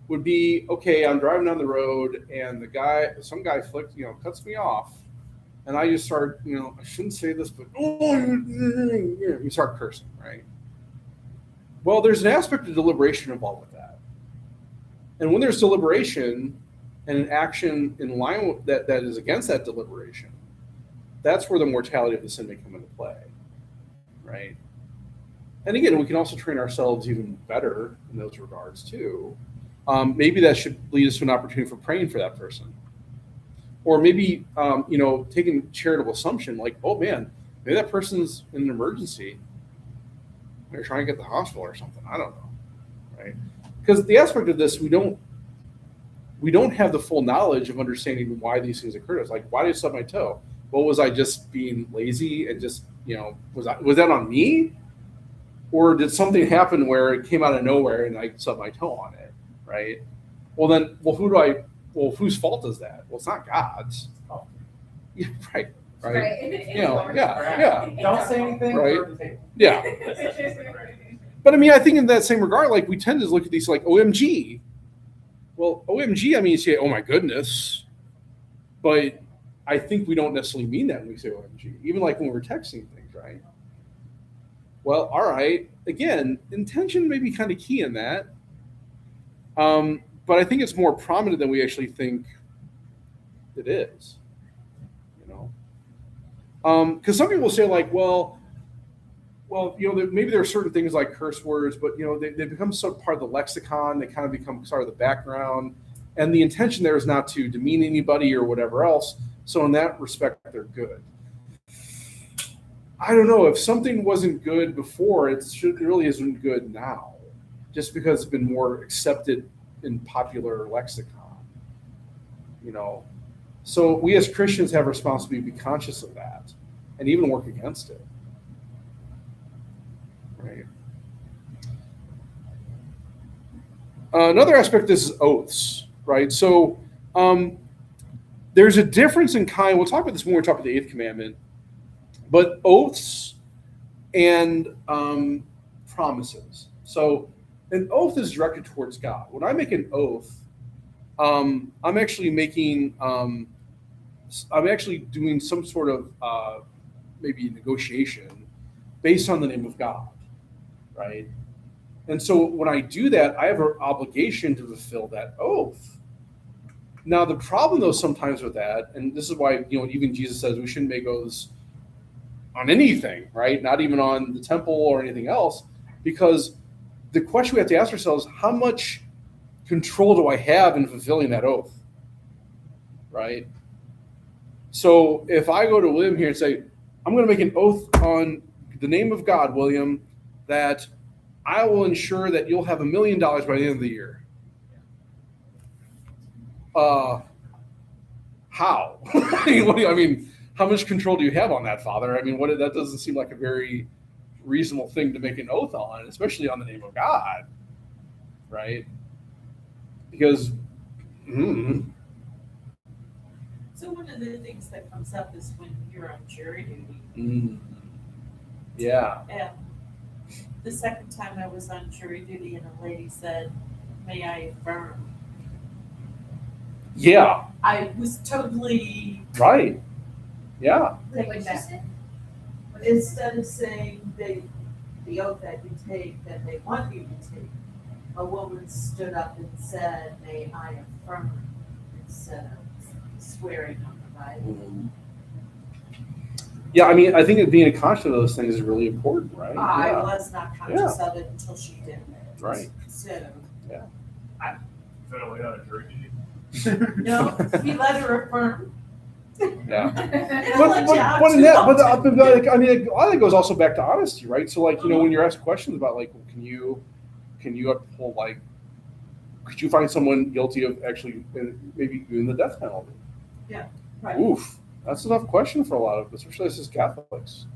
would be, okay, I'm driving down the road and some guy cuts me off, and I just start, I shouldn't say this, but you start cursing, right? Well, there's an aspect of deliberation involved with that. And when there's deliberation and an action in line with that is against that deliberation, that's where the mortality of the sin may come into play, right? And again, we can also train ourselves even better in those regards too. Maybe that should lead us to an opportunity for praying for that person. Or maybe, taking charitable assumption like, oh man, maybe that person's in an emergency. They're trying to get to the hospital or something. I don't know, right? Because the aspect of this, we don't have the full knowledge of understanding why these things occurred. It's like, why did I stub my toe? Well, was I just being lazy and just, was that on me? Or did something happen where it came out of nowhere and I stubbed my toe on it, right? Well, whose fault is that? Well, it's not God's. Oh. Yeah, right. Yeah. Don't say anything. Right. Yeah. But I mean, I think in that same regard, like we tend to look at these like OMG. Well, OMG, I mean, you say, oh my goodness. But I think we don't necessarily mean that when we say OMG, even like when we're texting things, right? Well, all right. Again, intention may be kind of key in that. But I think it's more prominent than we actually think it is. Because some people say like, well, maybe there are certain things like curse words, but they become so part of the lexicon. They kind of become sort of the background, and the intention there is not to demean anybody or whatever else. So in that respect, they're good. I don't know if something wasn't good before, it really isn't good now, just because it's been more accepted in popular lexicon. So we as Christians have a responsibility to be conscious of that and even work against it. Right. Another aspect of this is oaths, right? So there's a difference in kind. We'll talk about this when we talk about the eighth commandment, but oaths and promises. So an oath is directed towards God. When I make an oath, I'm actually doing some sort of maybe negotiation based on the name of God, right? And so when I do that, I have an obligation to fulfill that oath. Now, the problem, though, sometimes with that, and this is why, even Jesus says we shouldn't make oaths on anything, right? Not even on the temple or anything else, because the question we have to ask ourselves, how much control do I have in fulfilling that oath, right? So if I go to William here and say, I'm going to make an oath on the name of God, William, that I will ensure that you'll have $1 million by the end of the year. How? I mean, how much control do you have on that, Father? I mean, that doesn't seem like a very reasonable thing to make an oath on, especially on the name of God, right? Because, So one of the things that comes up is when you're on jury duty. Yeah. And the second time I was on jury duty and a lady said, "May I affirm?" Yeah. I was totally Right. Yeah. Wait, taken what'd you back. say? Instead of saying the oath that you take that they want you to take, a woman stood up and said, "May I affirm?" instead of swearing on the Bible. Yeah, I mean, I think that being conscious of those things is really important, right? I Yeah. was not conscious of it until she did it. Right. So, So we got a jury duty. no, he let her affirm. Yeah. And But, I'll let you out but in too. that, but like, I mean, a lot of it goes also back to honesty, right? So, like, when you're asked questions about, like, well, can you uphold, like, could you find someone guilty of actually maybe doing the death penalty? Yeah, right. Oof, that's a tough question for a lot of, especially us as Catholics,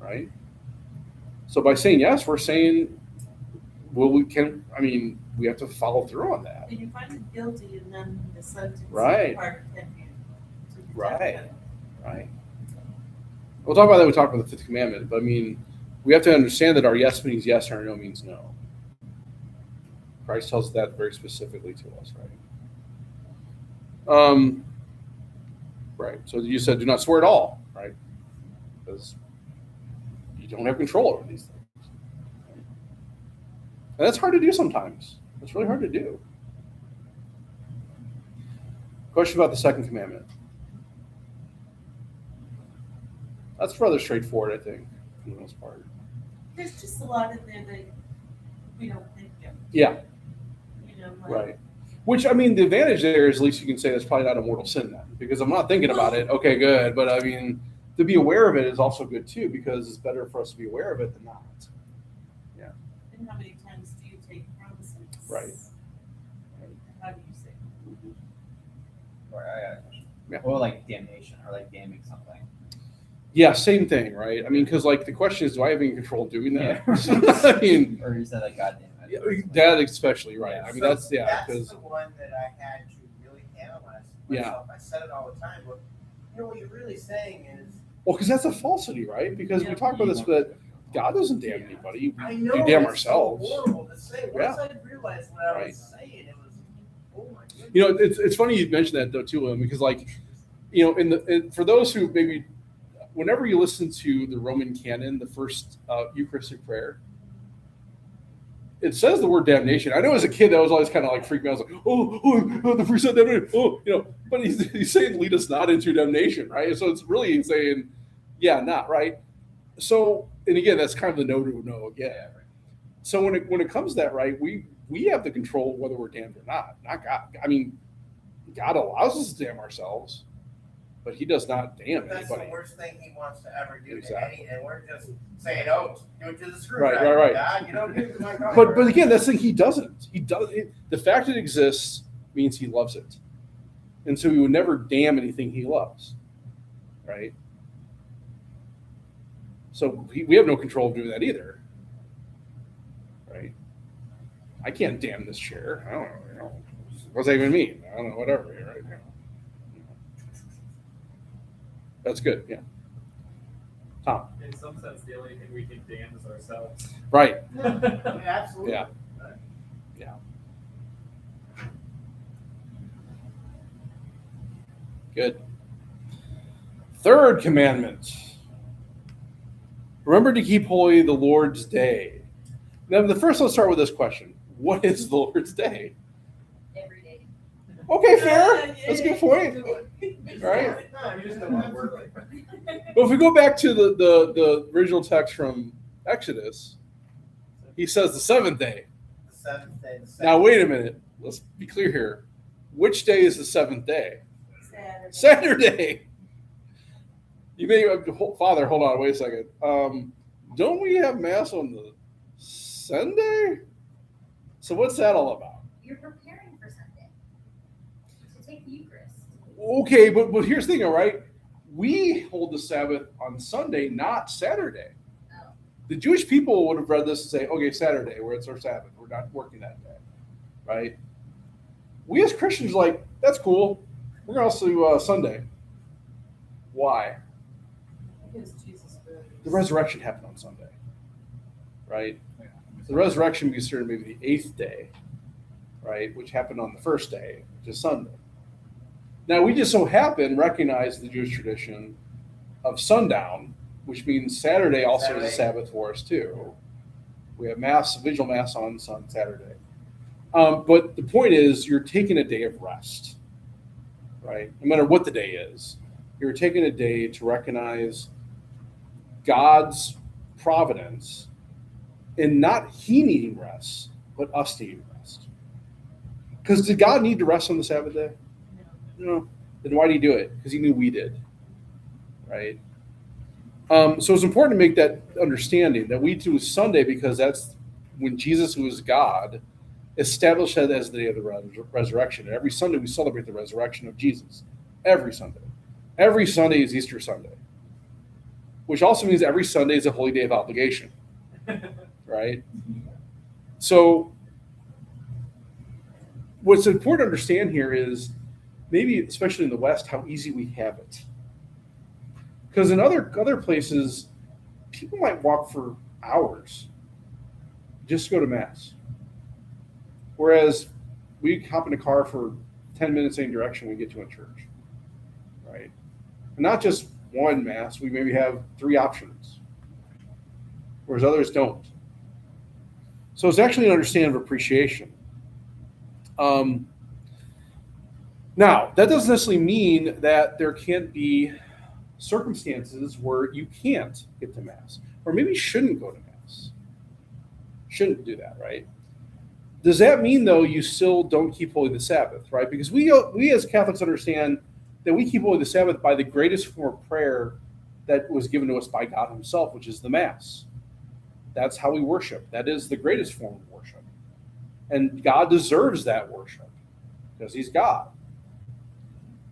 right? So by saying yes, we're saying, well, we have to follow through on that. And you find him guilty and then the sentence Right. part can be to the death Right. penalty. Right. We'll talk about that when we talk about the fifth commandment, but I mean, we have to understand that our yes means yes and our no means no. Christ tells that very specifically to us, right? Right. So you said do not swear at all, right? Because you don't have control over these things. And that's hard to do sometimes. It's really hard to do. Question about the second commandment. That's rather straightforward, I think, for the most part. There's just a lot in there that we don't think of. Yeah. Like, Right. Which, I mean, the advantage there is at least you can say that's probably not a mortal sin then, because I'm not thinking about it. Okay, good. But I mean, to be aware of it is also good too, because it's better for us to be aware of it than not. Yeah. And how many times do you take promises? Right. How do you say? Or I got a question. Yeah. Or like damnation, or like damning something. Yeah, same thing, right? I mean, because like the question is, do I have any control of doing that? Yeah. I mean, Or you said like God damn it. yeah, or something. that especially, right? I mean, So that's that's because the one that I had to really analyze myself. I said it all the time, but what you're really saying is, that's a falsity, right? Because we talk about this, but God doesn't damn anybody. I We know damn it's ourselves. so horrible to say. Once I realized what I Right. was saying, it was, oh my goodness. It's funny you mentioned that though too, William, because like, for those who maybe, whenever you listen to the Roman canon, the first Eucharistic prayer, it says the word damnation. I know as a kid that was always kind of like freaking me out. I was like, oh, the priest said damnation. Oh, but he's saying lead us not into damnation, right? So it's really saying, yeah, not right. So, and again, that's kind of the no to no again. Yeah, right. So when it comes to that, right, we have the control of whether we're damned or not God. I mean, God allows us to damn ourselves, but He does not damn That's anybody. the worst thing He wants to ever do Exactly. to any, and we're just saying, oh, do it to the Right, screwdriver. right. God, you don't get to my car. But again, that's the thing. He doesn't. The fact it exists means He loves it, and so He would never damn anything He loves, right? So we have no control of doing that either, right? I can't damn this chair. I don't know. What's that even mean? I don't know. Whatever. Right? That's good. Yeah. Tom. In some sense, the only thing we can damn is ourselves. Right. Yeah, absolutely. Yeah. Good. Third commandment. Remember to keep holy the Lord's day. Now, let's start with this question. What is the Lord's day? Every day. Okay, fair. That's a good point. Right. No, you just don't want to work like that. Well, if we go back to the original text from Exodus, He says the seventh day. The seventh day, the Now, wait a minute. Let's be clear here. Which day is the seventh day? Saturday. Saturday. You may, Father, hold on, wait a second. Don't we have Mass on the Sunday? So what's that all about? You're preparing for Sunday to take the Eucharist. Okay, but here's the thing, all right? We hold the Sabbath on Sunday, not Saturday. Oh. The Jewish people would have read this and say, okay, Saturday, where it's our Sabbath. We're not working that day, right? We as Christians are like, that's cool. We're going to also do Sunday. Why? Because Jesus rose. The resurrection happened on Sunday, right? The resurrection we consider maybe the eighth day, right, which happened on the first day, which is Sunday. Now, we just so happen recognize the Jewish tradition of sundown, which means Saturday also is a Sabbath for us too. We have Mass, vigil Mass on Saturday. But the point is, you're taking a day of rest, right? No matter what the day is, you're taking a day to recognize God's providence in not He needing rest, but us needing rest. Because did God need to rest on the Sabbath day? No. Then why did He do it? Because He knew we did, right? So it's important to make that understanding that we do Sunday because that's when Jesus, who is God, established that as the day of the resurrection. And every Sunday we celebrate the resurrection of Jesus. Every Sunday. Every Sunday is Easter Sunday, which also means every Sunday is a holy day of obligation, right? So what's important to understand here is maybe, especially in the West, how easy we have it. Because in other places, people might walk for hours just to go to Mass. Whereas we hop in a car for 10 minutes any direction we get to a church, right? And not just one Mass, we maybe have 3 options, whereas others don't. So it's actually an understanding of appreciation. Now, that doesn't necessarily mean that there can't be circumstances where you can't get to Mass, or maybe shouldn't go to Mass. Shouldn't do that, right? Does that mean, though, you still don't keep holy the Sabbath, right? Because we as Catholics understand that we keep holy the Sabbath by the greatest form of prayer that was given to us by God Himself, which is the Mass. That's how we worship. That is the greatest form of worship. And God deserves that worship because He's God.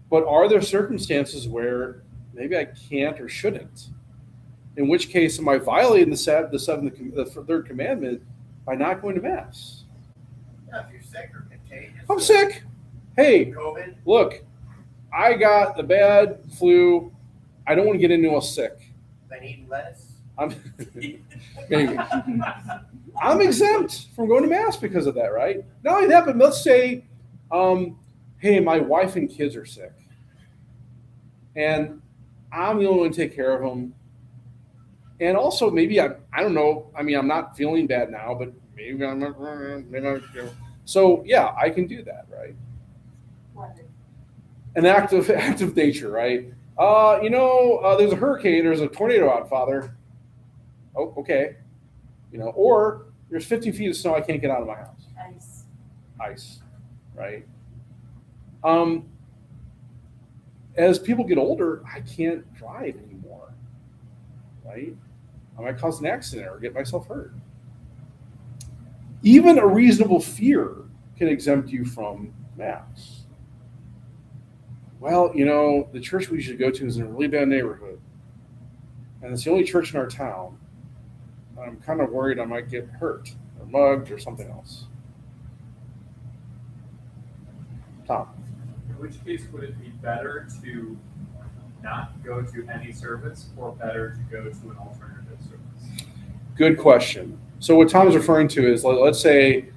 But are there circumstances where maybe I can't or shouldn't? In which case, am I violating the third commandment by not going to Mass? Yeah, if you're sick or contagious. I'm sick. Hey, COVID. look, I got the bad flu. I don't want to get into a sick. Been eating lettuce. I'm maybe. I'm exempt from going to Mass because of that, right? Not only that, but let's say, hey, my wife and kids are sick, and I'm the only one to take care of them. And also, maybe I don't know. I mean, I'm not feeling bad now, but maybe I'm not, maybe I'm, you know. So yeah, I can do that, right? Weather. An act of nature, right? There's a hurricane, there's a tornado out, Father. Oh, okay. Or there's 50 feet of snow, I can't get out of my house. Ice, right? As people get older, I can't drive anymore, right? I might cause an accident or get myself hurt. Even a reasonable fear can exempt you from Mass. Well, the church we should go to is in a really bad neighborhood, and it's the only church in our town. I'm kind of worried I might get hurt or mugged or something else. Tom. In which case, would it be better to not go to any service or better to go to an alternative service? Good question. So what Tom's referring to is, let's say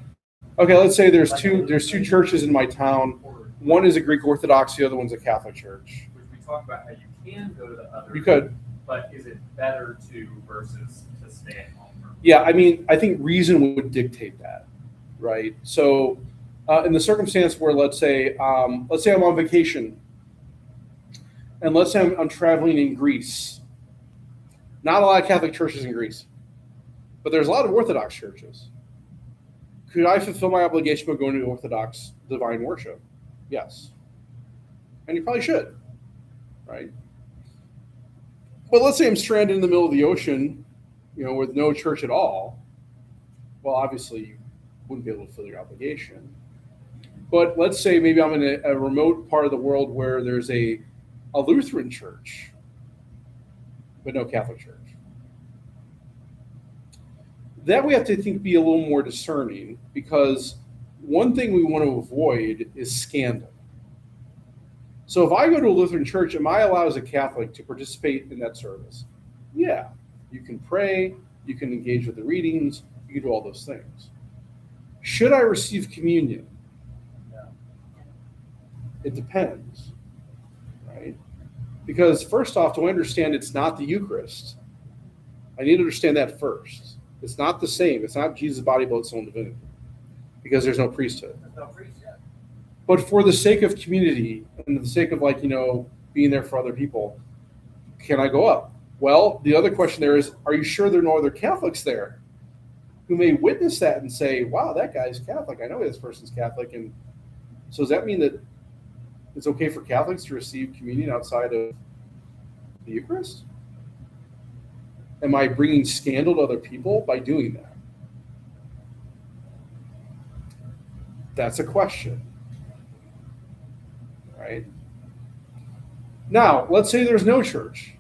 there's two churches in my town. One is a Greek Orthodox, the other one's a Catholic church. Which we talked about how you can go to the other. You could. But is it better to versus to stay at home? Yeah, I think reason would dictate that, right? So in the circumstance where let's say I'm on vacation, and let's say I'm traveling in Greece. Not a lot of Catholic churches in Greece, but there's a lot of Orthodox churches. Could I fulfill my obligation by going to Orthodox divine worship? Yes. And you probably should, right? But let's say I'm stranded in the middle of the ocean, with no church at all. Well, obviously, you wouldn't be able to fulfill your obligation. But let's say maybe I'm in a remote part of the world where there's a Lutheran church, but no Catholic church. That we have to be a little more discerning, because one thing we want to avoid is scandal. So if I go to a Lutheran church, am I allowed as a Catholic to participate in that service? Yeah. You can pray, you can engage with the readings, you can do all those things. Should I receive communion? No. It depends, right? Because first off, to understand it's not the Eucharist, I need to understand that first. It's not the same. It's not Jesus' body, blood, soul, and divinity, because there's no priesthood. There's no priest yet. But for the sake of community and the sake of being there for other people, can I go up? Well, the other question there is, are you sure there are no other Catholics there who may witness that and say, wow, that guy's Catholic. I know this person's Catholic. And so does that mean that it's okay for Catholics to receive communion outside of the Eucharist? Am I bringing scandal to other people by doing that? That's a question, right? Now, let's say there's no church.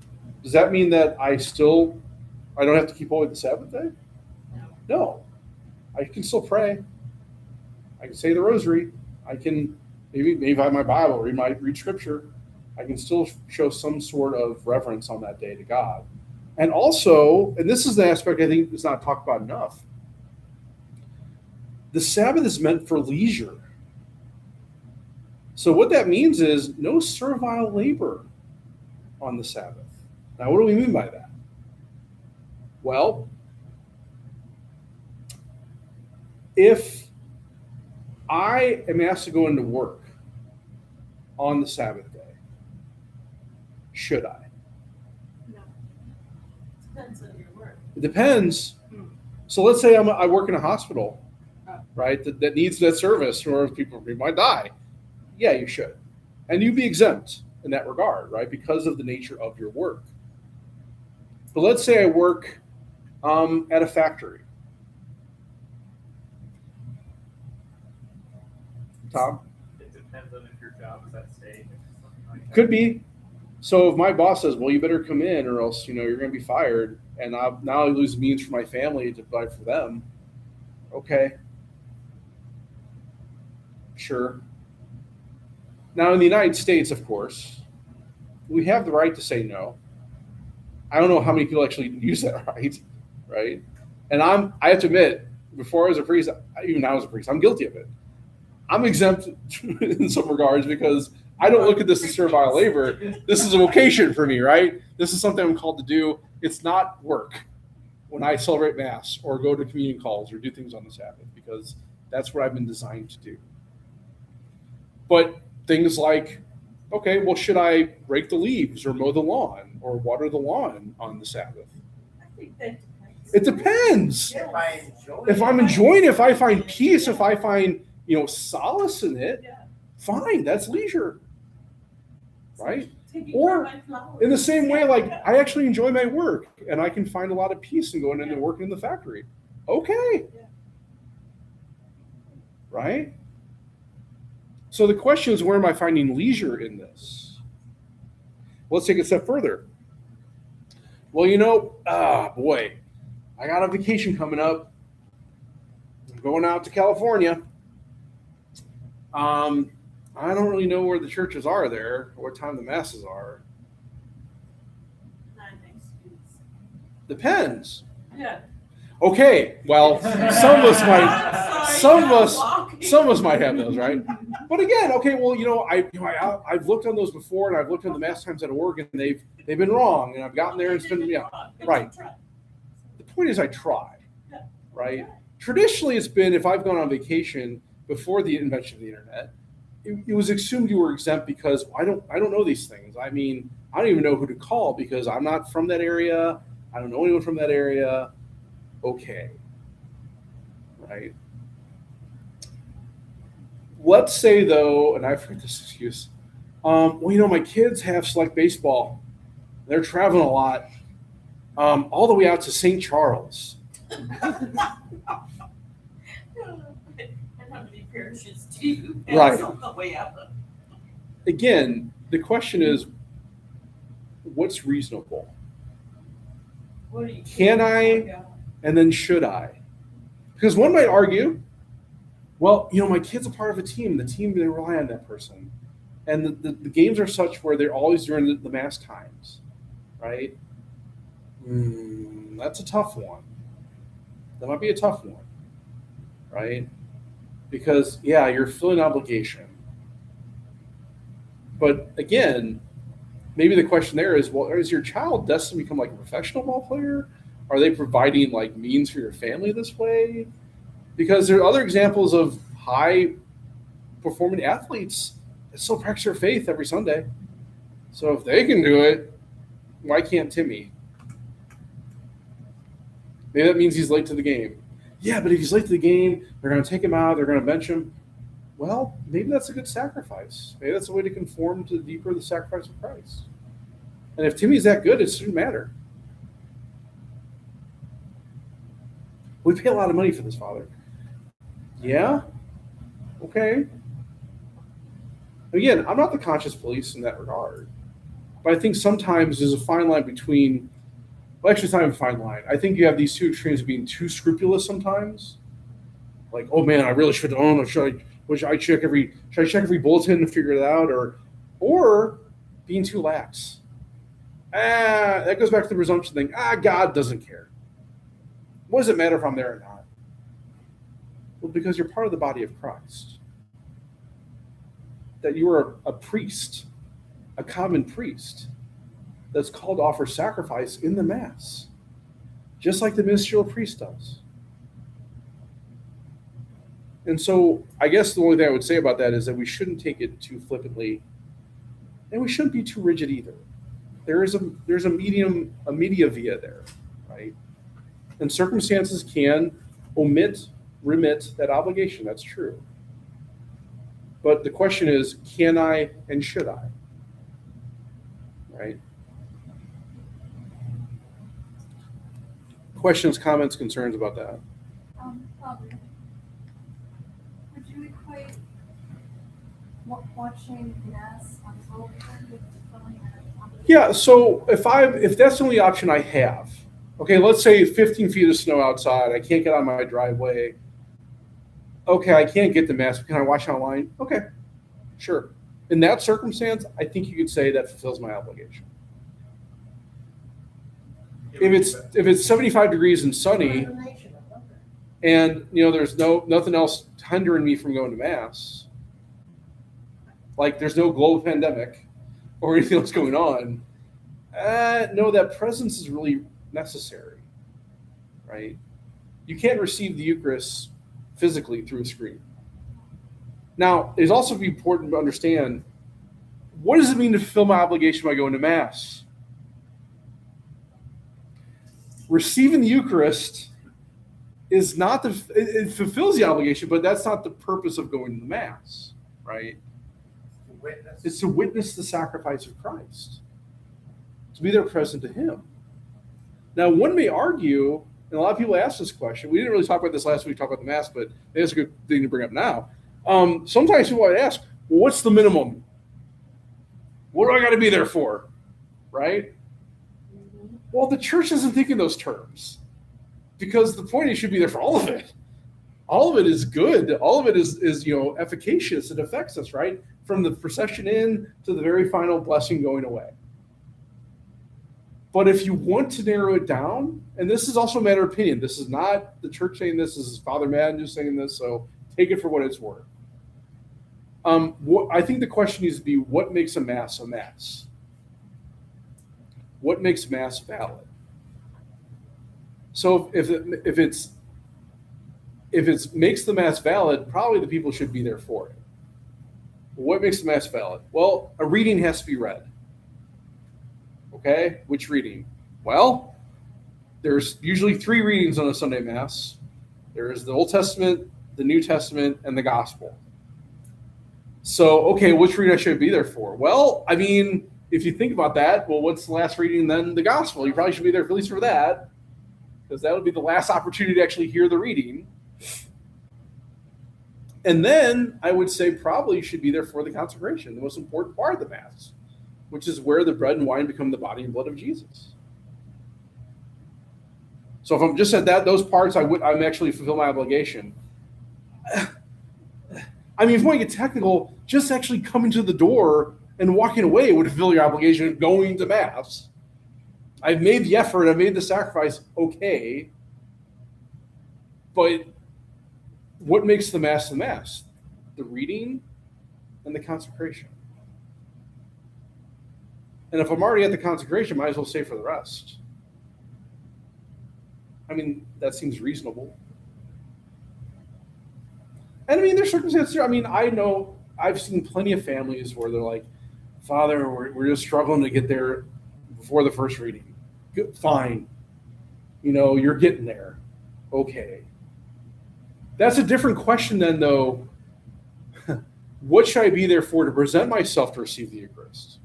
Does that mean that I don't have to keep holy the Sabbath day? No. I can still pray. I can say the rosary. I can maybe I have my Bible, read scripture. I can still show some sort of reverence on that day to God. And also, and this is the aspect I think is not talked about enough, the Sabbath is meant for leisure. So what that means is no servile labor on the Sabbath. Now, what do we mean by that? Well, if I am asked to go into work on the Sabbath day, should I? No. Depends on your work. It depends. So let's say I work in a hospital, right, that needs that service, or people might die. Yeah, you should. And you'd be exempt in that regard, right, because of the nature of your work. But let's say I work at a factory. Tom? It depends on if your job is at stake. Could be. So if my boss says, well, you better come in or else, you're going to be fired, and now I lose means for my family to provide for them. Okay. Sure. Now in the United States, of course, we have the right to say no. I don't know how many people actually use that right? And I have to admit, before I was a priest, even now as a priest, I'm guilty of it. I'm exempt in some regards because I don't look at this as servile labor. This is a vocation for me, right? This is something I'm called to do. It's not work. when I celebrate Mass or go to communion calls or do things on the Sabbath, because that's what I've been designed to do. But things like, okay, well, should I rake the leaves or mow the lawn or water the lawn on the Sabbath? I think that depends. It depends. If I enjoy If it, I'm enjoying it, if I find peace, if I find, solace in it, Yeah. fine, that's leisure, right? Taking Or care of my flowers. In the same way, like I actually enjoy my work and I can find a lot of peace in going in and working in the factory. Okay. Yeah. Right? So the question is, where am I finding leisure in this? Let's take it a step further. Well, boy, I got a vacation coming up. I'm going out to California. I don't really know where the churches are there, or what time the masses are. Not next week. Depends. Yeah. Okay, well, some of us might, I'm sorry, some of I'm us, walking. some of us might have those, right? But again, okay, well, I've looked on those before, and I've looked on the mass times at Oregon, and they've been wrong, and I've gotten there and spent, right. The point is, I try, right? Traditionally, it's been if I've gone on vacation before the invention of the internet, it was assumed you were exempt because I don't know these things. I mean, I don't even know who to call because I'm not from that area. I don't know anyone from that area. Okay, right? Let's say though, and I've heard this excuse, my kids have select baseball. They're traveling a lot, all the way out to St. Charles. And how many parishes do you have Right. on the way up? Again, the question is, what's reasonable? What are you Can I- And then should I? Because one might argue, well, my kid's a part of a team. The team, they rely on that person. And the games are such where they're always during the mass times, right? That's a tough one. That might be a tough one, right? Because, yeah, you're feeling obligation. But again, maybe the question there is, well, is your child destined to become like a professional ball player? Are they providing like means for your family this way? Because there are other examples of high performing athletes that still practice their faith every Sunday. So if they can do it, why can't Timmy? Maybe that means he's late to the game. Yeah, but if he's late to the game, they're going to take him out, they're going to bench him. Well, maybe that's a good sacrifice. Maybe that's a way to conform to the sacrifice of Christ. And if Timmy's that good, it shouldn't matter. We pay a lot of money for this, Father. Yeah? Okay. Again, I'm not the conscience police in that regard. But I think sometimes there's a fine line between, well, actually, it's not even a fine line. I think you have these two extremes of being too scrupulous sometimes. Like, oh man, I really should own, or should I check every bulletin and figure it out? Or being too lax. That goes back to the presumption thing. God doesn't care. What does it matter if I'm there or not? Well, because you're part of the body of Christ. That you are a priest, a common priest, that's called to offer sacrifice in the Mass, just like the ministerial priest does. And so I guess the only thing I would say about that is that we shouldn't take it too flippantly, and we shouldn't be too rigid either. There's a media via there, right? And circumstances can remit that obligation. That's true. But the question is, can I and should I? Right? Questions, comments, concerns about that? Father, would you equate watching Mass on television with fulfilling an obligation? Yeah, so if that's the only option I have, okay, let's say 15 feet of snow outside, I can't get on my driveway. Okay, I can't get the Mass, but can I watch online? Okay, sure. In that circumstance, I think you could say that fulfills my obligation. If it's 75 degrees and sunny, and there's nothing else hindering me from going to Mass, like there's no global pandemic or anything else going on, no, that presence is really necessary. right? You can't receive the Eucharist physically through a screen. Now, it's also important to understand, what does it mean to fulfill my obligation by going to Mass? Receiving the Eucharist is not it fulfills the obligation, but that's not the purpose of going to the Mass, right? Witness. It's to witness the sacrifice of Christ, to be there present to Him. Now, one may argue, and a lot of people ask this question, we didn't really talk about this last week, talk about the Mass, but it's a good thing to bring up now. Sometimes people might ask, well, what's the minimum? What do I got to be there for, right? Well, the church doesn't think in those terms, because the point is you should be there for all of it. All of it is good. All of it is efficacious. It affects us, right? From the procession in to the very final blessing going away. But if you want to narrow it down, and this is also a matter of opinion, this is not the church saying this is Father Madden just saying this, so take it for what it's worth. I think the question needs to be, what makes a Mass a Mass? What makes Mass valid? So if it makes the Mass valid, probably the people should be there for it. What makes the Mass valid? Well, a reading has to be read. Okay, which reading? Well, there's usually 3 readings on a Sunday Mass. There is the Old Testament, the New Testament, and the Gospel. So, okay, which reading should I be there for? Well, I mean, if you think about that, well, what's the last reading then? The Gospel. You probably should be there at least for that, because that would be the last opportunity to actually hear the reading. And then I would say probably you should be there for the consecration, the most important part of the Mass, which is where the bread and wine become the body and blood of Jesus. So if I'm just at those parts, I'm actually fulfill my obligation. I mean, if you want to get technical, just actually coming to the door and walking away would fulfill your obligation of going to Mass. I've made the effort, I've made the sacrifice, okay. But what makes the Mass the Mass? The reading and the consecration. And if I'm already at the consecration, might as well stay for the rest. I mean, that seems reasonable. And I mean, there's circumstances. I mean, I know I've seen plenty of families where they're like, Father, we're just struggling to get there before the first reading. Good, fine. You're getting there. Okay. That's a different question then, though. What should I be there for? To present myself to receive the Eucharist?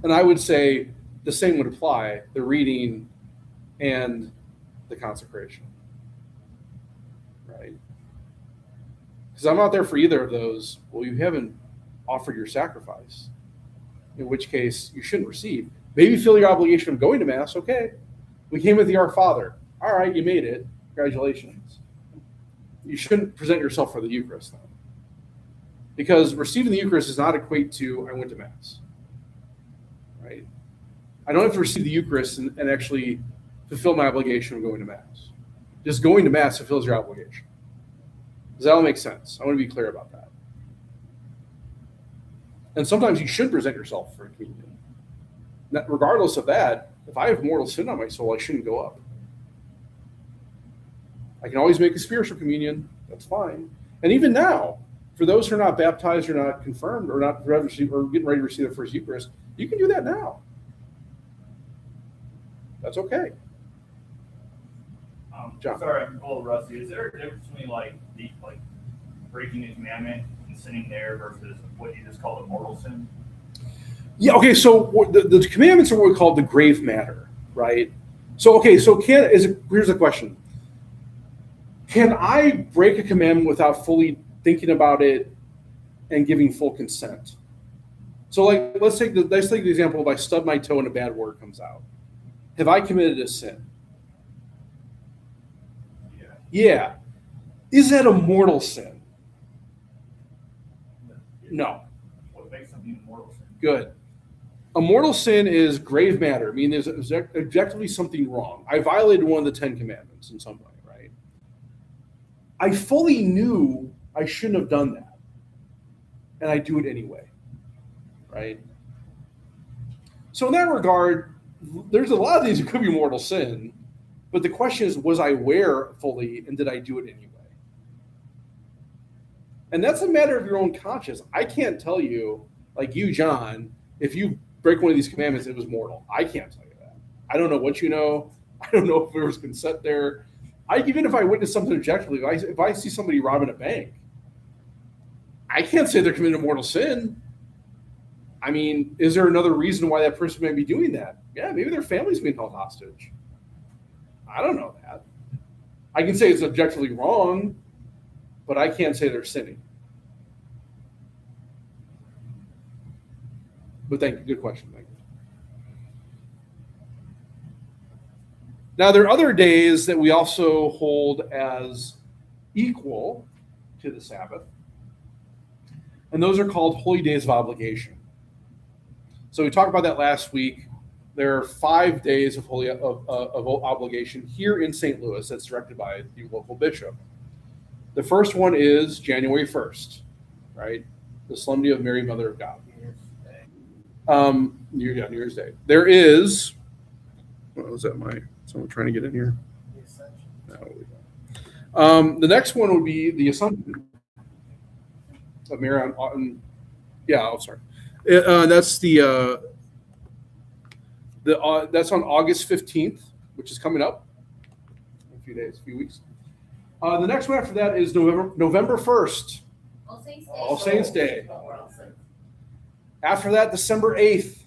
And I would say the same would apply, the reading and the consecration. Right? Because I'm not there for either of those. Well, you haven't offered your sacrifice, in which case you shouldn't receive. Maybe feel your obligation of going to Mass. Okay. We came with the Our Father. All right, you made it. Congratulations. You shouldn't present yourself for the Eucharist, though. Because receiving the Eucharist does not equate to I went to Mass. Right? I don't have to receive the Eucharist and actually fulfill my obligation of going to Mass. Just going to Mass fulfills your obligation. Does that all make sense? I want to be clear about that. And sometimes you should present yourself for communion. Regardless of that, if I have mortal sin on my soul, I shouldn't go up. I can always make a spiritual communion. That's fine. And even now, for those who are not baptized or not confirmed or not or getting ready to receive their first Eucharist, you can do that now. That's okay. John. Sorry, I'm a little rusty. Is there a difference between breaking a commandment and sinning there versus what you just called a mortal sin? Yeah. Okay. So the commandments are what we call the grave matter, right? So okay. So here's the question: can I break a commandment without fully thinking about it and giving full consent? So, let's take the example of I stub my toe and a bad word comes out. Have I committed a sin? Yeah. Is that a mortal sin? No. What makes something a mortal sin? Good. A mortal sin is grave matter. I mean, there's objectively something wrong. I violated one of the 10 Commandments in some way, right? I fully knew I shouldn't have done that, and I do it anyway, right? So in that regard, there's a lot of things that could be mortal sin, but the question is, was I aware fully and did I do it anyway? And that's a matter of your own conscience. I can't tell you, like you, John, if you break one of these commandments, it was mortal. I can't tell you that. I don't know what you know. I don't know if there was consent there. Even if I witness something objectively, if I see somebody robbing a bank, I can't say they're committing a mortal sin. I mean, is there another reason why that person may be doing that? Yeah, maybe their family's being held hostage. I don't know that. I can say it's objectively wrong, but I can't say they're sinning. But thank you. Good question. Thank you. Now, there are other days that we also hold as equal to the Sabbath, and those are called holy days of obligation. So we talked about that last week. There are 5 days of obligation here in St. Louis that's directed by the local bishop. The first one is January 1st, right? The Solemnity of Mary, Mother of God. New Year's Day. There is, what was that? Someone trying to get in here? No, the next one would be the Assumption of Mary on sorry. That's that's on August 15th, which is coming up in a few weeks. The next one after that is November 1st, All Saints Day. All Saints Day. After that, December 8th.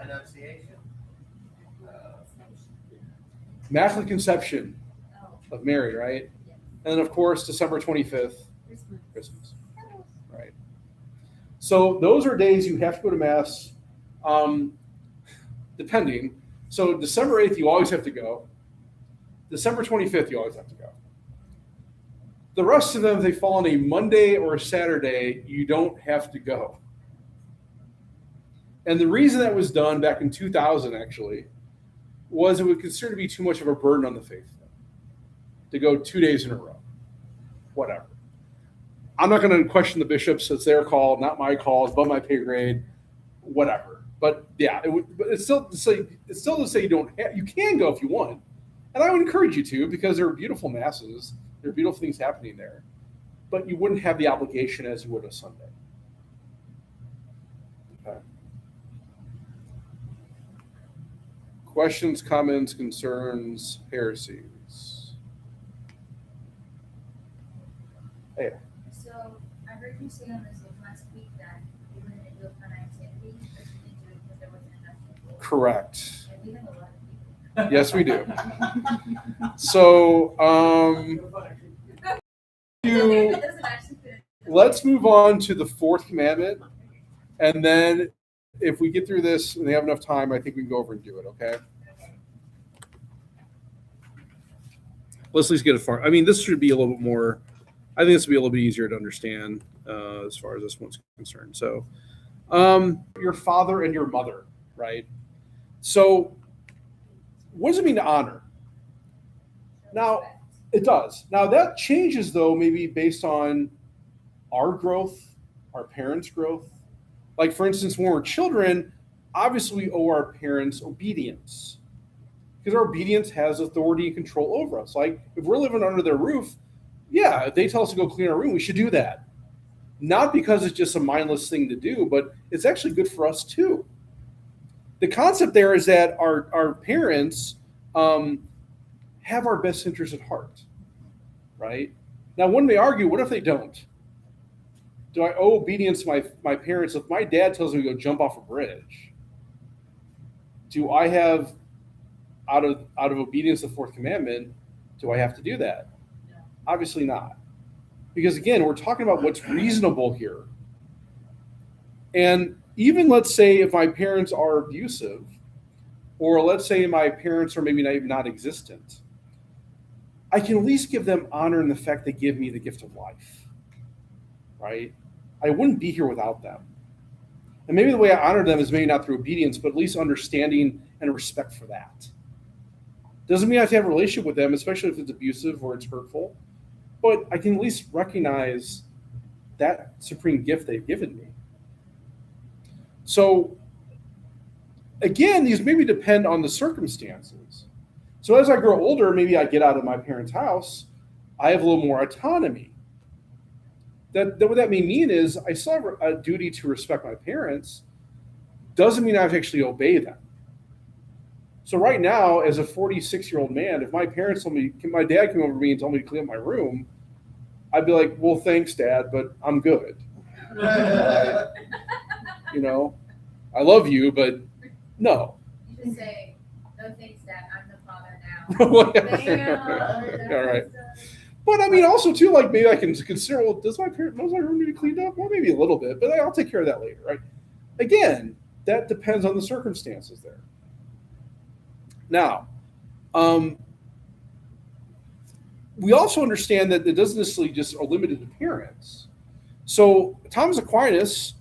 Annunciation. Immaculate Conception of Mary, right? And then, of course, December 25th, Christmas. Right. So those are days you have to go to Mass, depending. So December 8th, you always have to go. December 25th, you always have to go. The rest of them, if they fall on a Monday or a Saturday, you don't have to go. And the reason that was done back in 2000, actually, was it would consider to be too much of a burden on the faithful to go 2 days in a row. Whatever. I'm not going to question the bishops. It's their call, not my call. It's above my pay grade. Whatever. But yeah, but it's still to say you can go if you want, and I would encourage you to, because there are beautiful masses. There are beautiful things happening there, but you wouldn't have the obligation as you would a Sunday. Okay. Questions, comments, concerns, heresies? Hey. So I heard you say on the Zoom last week that you were going to do a fun activity, but you didn't do it because there wasn't enough people. Correct. And we have a lot of people. Yes, we do. So, let's move on to the fourth commandment, and then if we get through this and they have enough time, I think we can go over and do it. Okay. Let's at least get it far. I mean, this should be a little bit more. I think this will be a little bit easier to understand as far as this one's concerned. So, your father and your mother, right? So, what does it mean to honor? Now, it does. Now, that changes, though, maybe based on our growth, our parents' growth. Like, for instance, when we're children, obviously we owe our parents obedience because our obedience has authority and control over us. Like, if we're living under their roof, yeah, if they tell us to go clean our room, we should do that. Not because it's just a mindless thing to do, but it's actually good for us too. The concept there is that our parents have our best interests at heart, right? Now, one may argue, what if they don't? Do I owe obedience to my parents if my dad tells me to go jump off a bridge? Do I have, out of obedience to the fourth commandment, do I have to do that? No. Obviously not. Because again, we're talking about what's reasonable here. And even let's say if my parents are abusive, or let's say my parents are maybe not even non-existent, I can at least give them honor in the fact they give me the gift of life, right? I wouldn't be here without them. And maybe the way I honor them is maybe not through obedience, but at least understanding and respect for that. Doesn't mean I have to have a relationship with them, especially if it's abusive or it's hurtful, but I can at least recognize that supreme gift they've given me. So again, these maybe depend on the circumstances. So as I grow older, maybe I get out of my parents' house, I have a little more autonomy. What that may mean is I still have a duty to respect my parents, doesn't mean I have to actually obey them. So right now, as a 46-year-old man, if my parents told me, my dad came over to me and told me to clean up my room, I'd be like, well, thanks, Dad, but I'm good. You know, I love you, but no. You just say, no thanks, Dad, I'm the father now. Damn. All right. But I mean, also too, like maybe I can consider, well, does my room need to clean up? Well, maybe a little bit, but I'll take care of that later, right? Again, that depends on the circumstances there. Now, we also understand that it doesn't necessarily just are limited to parents. So Thomas Aquinas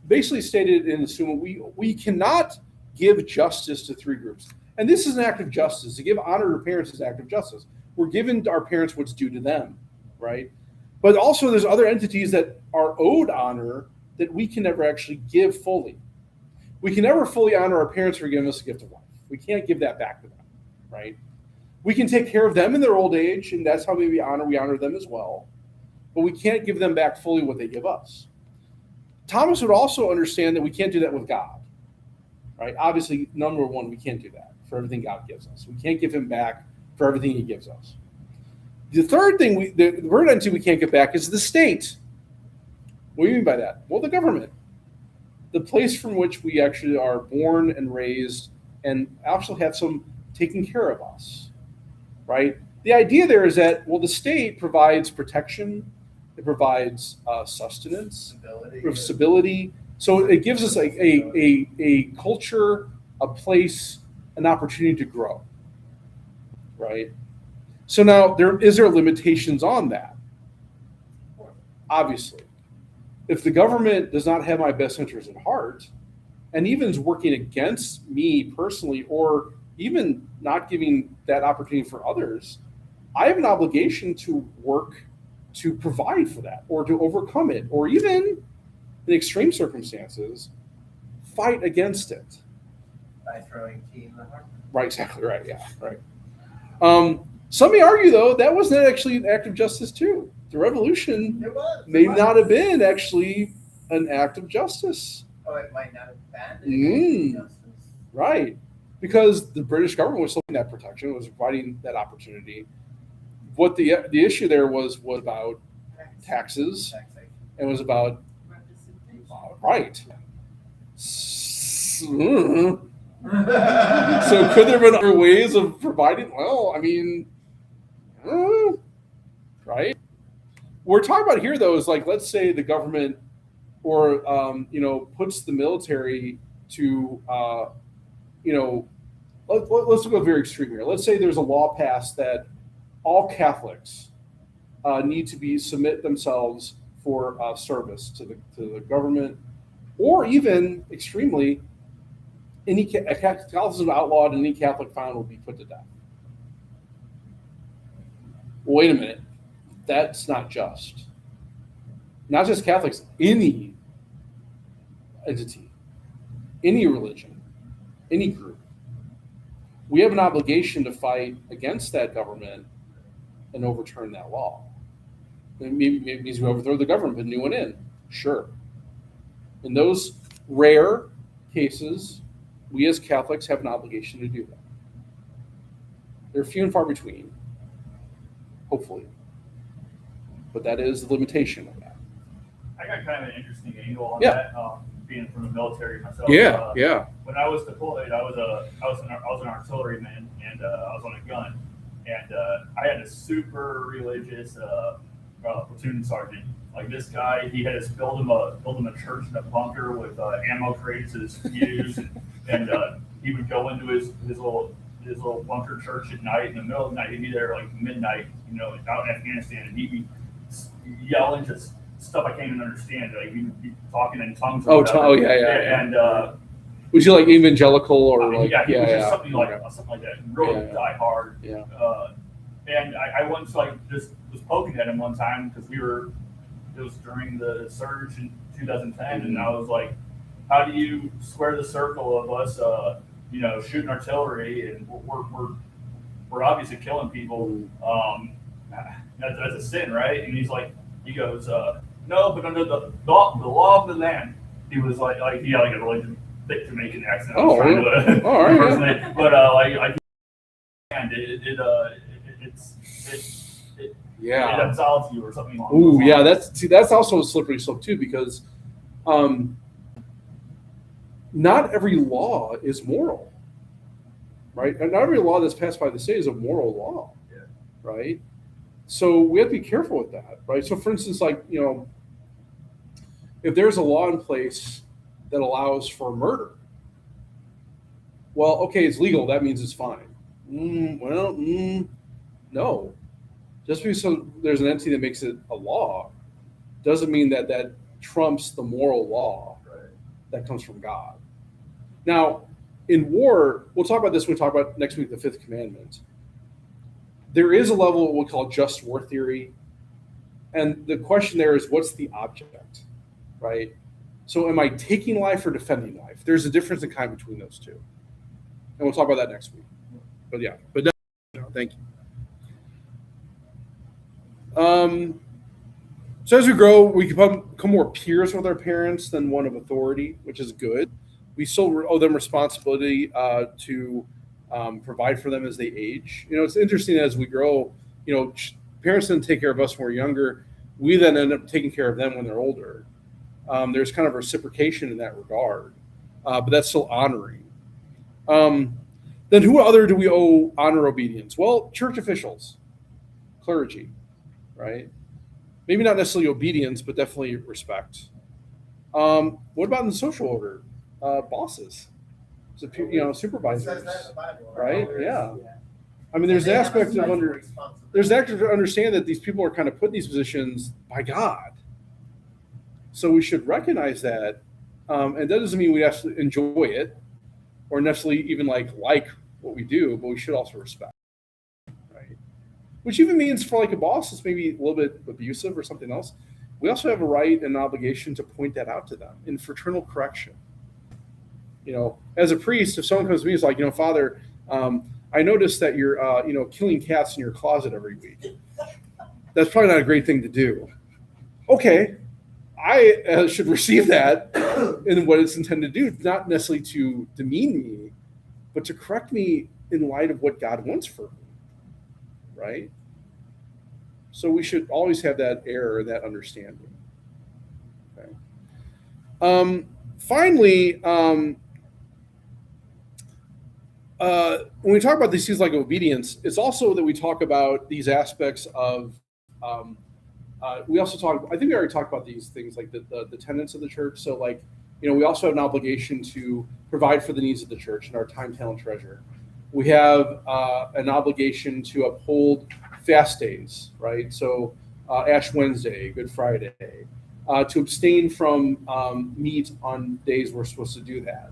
basically stated in the Summa, we cannot give justice to three groups. And this is an act of justice. To give honor to parents is an act of justice. We're giving our parents what's due to them, right? But also there's other entities that are owed honor that we can never actually give fully. We can never fully honor our parents for giving us a gift of life. We can't give that back to them, right? We can take care of them in their old age, and that's how we honor them as well. But we can't give them back fully what they give us. Thomas would also understand that we can't do that with God, right? Obviously, number one, we can't do that for everything God gives us. We can't give him back for everything he gives us. The third thing, the third entity we can't get back is the state. What do you mean by that? Well, the government. The place from which we actually are born and raised and also have some taking care of us, right? The idea there is that, well, the state provides protection, it provides sustenance, stability. So it gives us a culture, a place, an opportunity to grow, right? So now is there limitations on that? Obviously. If the government does not have my best interest at heart, and even is working against me personally, or even not giving that opportunity for others, I have an obligation to work to provide for that, or to overcome it, or even in extreme circumstances, fight against it. By throwing tea in the harbor. Right, exactly right, yeah, right. Some may argue, though, that wasn't actually an act of justice, too. The revolution may not have been actually an act of justice. Oh, it might not have been justice. Right, because the British government was holding that protection, was providing that opportunity. What the issue there was about taxes, and was about right. So could there have been other ways of providing? Well, I mean, right. We're talking about here, though, is like, let's say the government or puts the military to let's go very extreme here. Let's say there's a law passed that all Catholics need to submit themselves for service to the government, or even extremely, Catholicism outlawed and any Catholic found will be put to death. Wait a minute, that's not just. Not just Catholics, any entity, any religion, any group. We have an obligation to fight against that government and overturn that law. It means we overthrow the government, put a new one in. Sure. In those rare cases, we as Catholics have an obligation to do that. They're few and far between, hopefully. But that is the limitation of that. I got kind of an interesting angle on Yeah. that, being from the military myself. Yeah. When I was deployed, I was an artilleryman, and I was on a gun, and I had a super religious platoon sergeant. Like, this guy, he had us build him a church in a bunker with ammo crates as fuse, and he would go into his little bunker church at night. In the middle of the night, he'd be there like midnight, out in Afghanistan, and he'd be yelling just stuff I can't even understand. Like, he'd be talking in tongues. Or whatever. Yeah. And was he like evangelical or like something like that, really die hard. Yeah. And I once just was poking at him one time because it was during the surge in 2010, and I was like, how do you square the circle of us, shooting artillery and we're obviously killing people? That's a sin, right? And he goes, no, but under the law of the land, he was like he had like a really thick Jamaican accent. I was trying to all right. impersonate, but and it absolves you or something along those Ooh, lines. yeah, that's also a slippery slope too, because not every law is moral, right? And not every law that's passed by the state is a moral law, right? So we have to be careful with that, right? So, for instance, if there's a law in place that allows for murder, well, okay, it's legal. That means it's fine. No. Just because there's an entity that makes it a law doesn't mean that trumps the moral law that comes from God. Now, in war, we'll talk about this when we talk about next week the fifth commandment. There is a level of what we call just war theory. And the question there is, what's the object, right? So am I taking life or defending life? There's a difference in kind between those two. And we'll talk about that next week. But yeah, thank you. So as we grow, we become more peers with our parents than one of authority, which is good. We still owe them responsibility to provide for them as they age. It's interesting as we grow, parents didn't take care of us when we're younger. We then end up taking care of them when they're older. There's kind of reciprocation in that regard, but that's still honoring. Then who other do we owe honor obedience? Well, church officials, clergy, right? Maybe not necessarily obedience, but definitely respect. What about in the social order? Bosses, supervisors, right? Yeah. I mean, there's an aspect of understand that these people are kind of put in these positions by God. So we should recognize that, and that doesn't mean we have to enjoy it or necessarily even like what we do, but we should also respect, right? Which even means for like a boss that's maybe a little bit abusive or something else, we also have a right and an obligation to point that out to them in fraternal correction. As a priest, if someone comes to me and is like, Father, I noticed that you're, killing cats in your closet every week. That's probably not a great thing to do. Okay, I should receive that in what it's intended to do, not necessarily to demean me, but to correct me in light of what God wants for me, right? So we should always have that error, that understanding. Okay. Finally, when we talk about these things like obedience, it's also that we talk about these aspects of, we also talk, I think we already talked about these things like the tenets of the church. So we also have an obligation to provide for the needs of the church and our time, talent, treasure. We have an obligation to uphold fast days, right? So Ash Wednesday, Good Friday, to abstain from meat on days we're supposed to do that,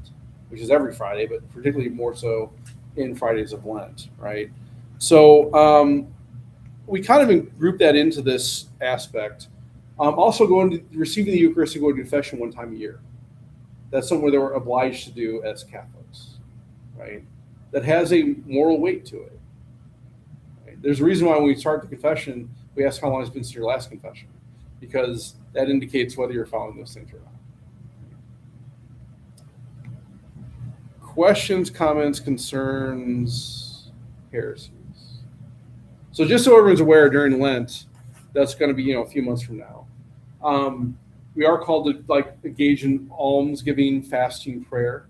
which is every Friday, but particularly more so in Fridays of Lent, right? So we kind of group that into this aspect. Also going to receiving the Eucharist and going to confession one time a year. That's something that we're obliged to do as Catholics, right? That has a moral weight to it. Right? There's a reason why when we start the confession, we ask how long it's been since your last confession, because that indicates whether you're following those things or not. Questions, comments, concerns, heresies. So just so everyone's aware, during Lent, that's going to be a few months from now. We are called to engage in almsgiving, fasting, prayer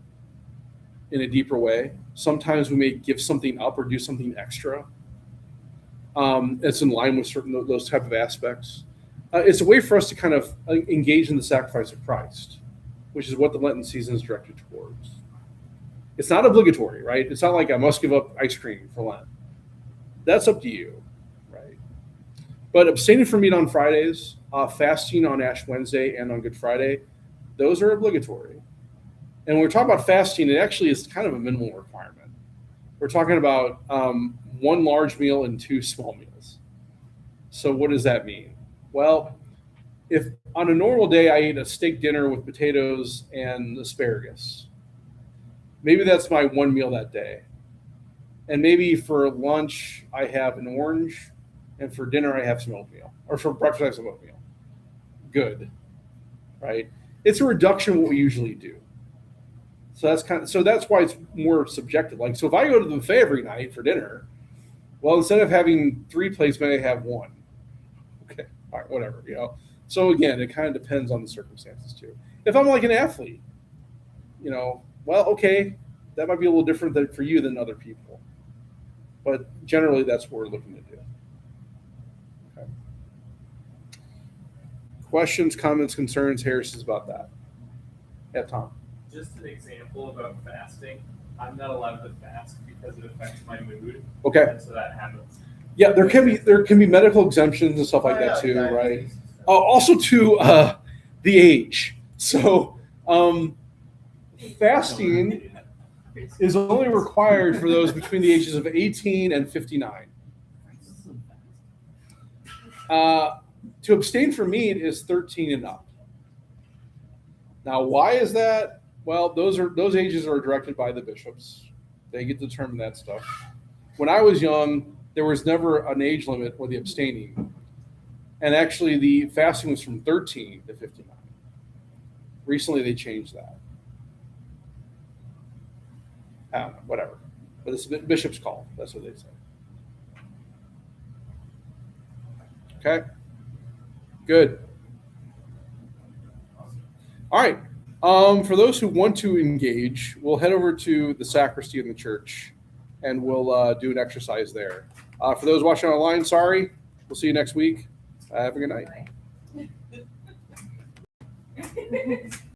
in a deeper way. Sometimes we may give something up or do something extra. It's in line with certain those type of aspects. It's a way for us to kind of engage in the sacrifice of Christ, which is what the Lenten season is directed towards. It's not obligatory, right? It's not like I must give up ice cream for Lent. That's up to you, right? But abstaining from meat on Fridays, fasting on Ash Wednesday and on Good Friday, those are obligatory. And when we're talking about fasting, it actually is kind of a minimal requirement. We're talking about one large meal and 2 small meals. So what does that mean? Well, if on a normal day I ate a steak dinner with potatoes and asparagus, maybe that's my one meal that day. And maybe for lunch I have an orange, and for dinner I have some oatmeal, or for breakfast I have some oatmeal. Good, right? It's a reduction of what we usually do. So that's why it's more subjective. Like, so if I go to the buffet every night for dinner, well, instead of having 3 plates, maybe I have 1. Okay, all right, whatever, So again, it kind of depends on the circumstances too. If I'm like an athlete, well, okay, that might be a little different for you than other people. But generally, that's what we're looking to do. Okay. Questions, comments, concerns, Harris's about that? Yeah, Tom. Just an example about fasting. I'm not allowed to fast because it affects my mood. Okay. And so that happens. Yeah, there can be medical exemptions and stuff like that too, right? Also to the age. So fasting is only required for those between the ages of 18 and 59. To abstain from meat is 13 and up. Now, why is that? Well, those ages are directed by the bishops. They get to determine that stuff. When I was young, there was never an age limit for the abstaining. And actually, the fasting was from 13 to 59. Recently, they changed that. I don't know, whatever. But it's the bishop's call. That's what they say. Okay. Good. All right. For those who want to engage, we'll head over to the sacristy in the church, and we'll do an exercise there. For those watching online, sorry. We'll see you next week. Have a good night.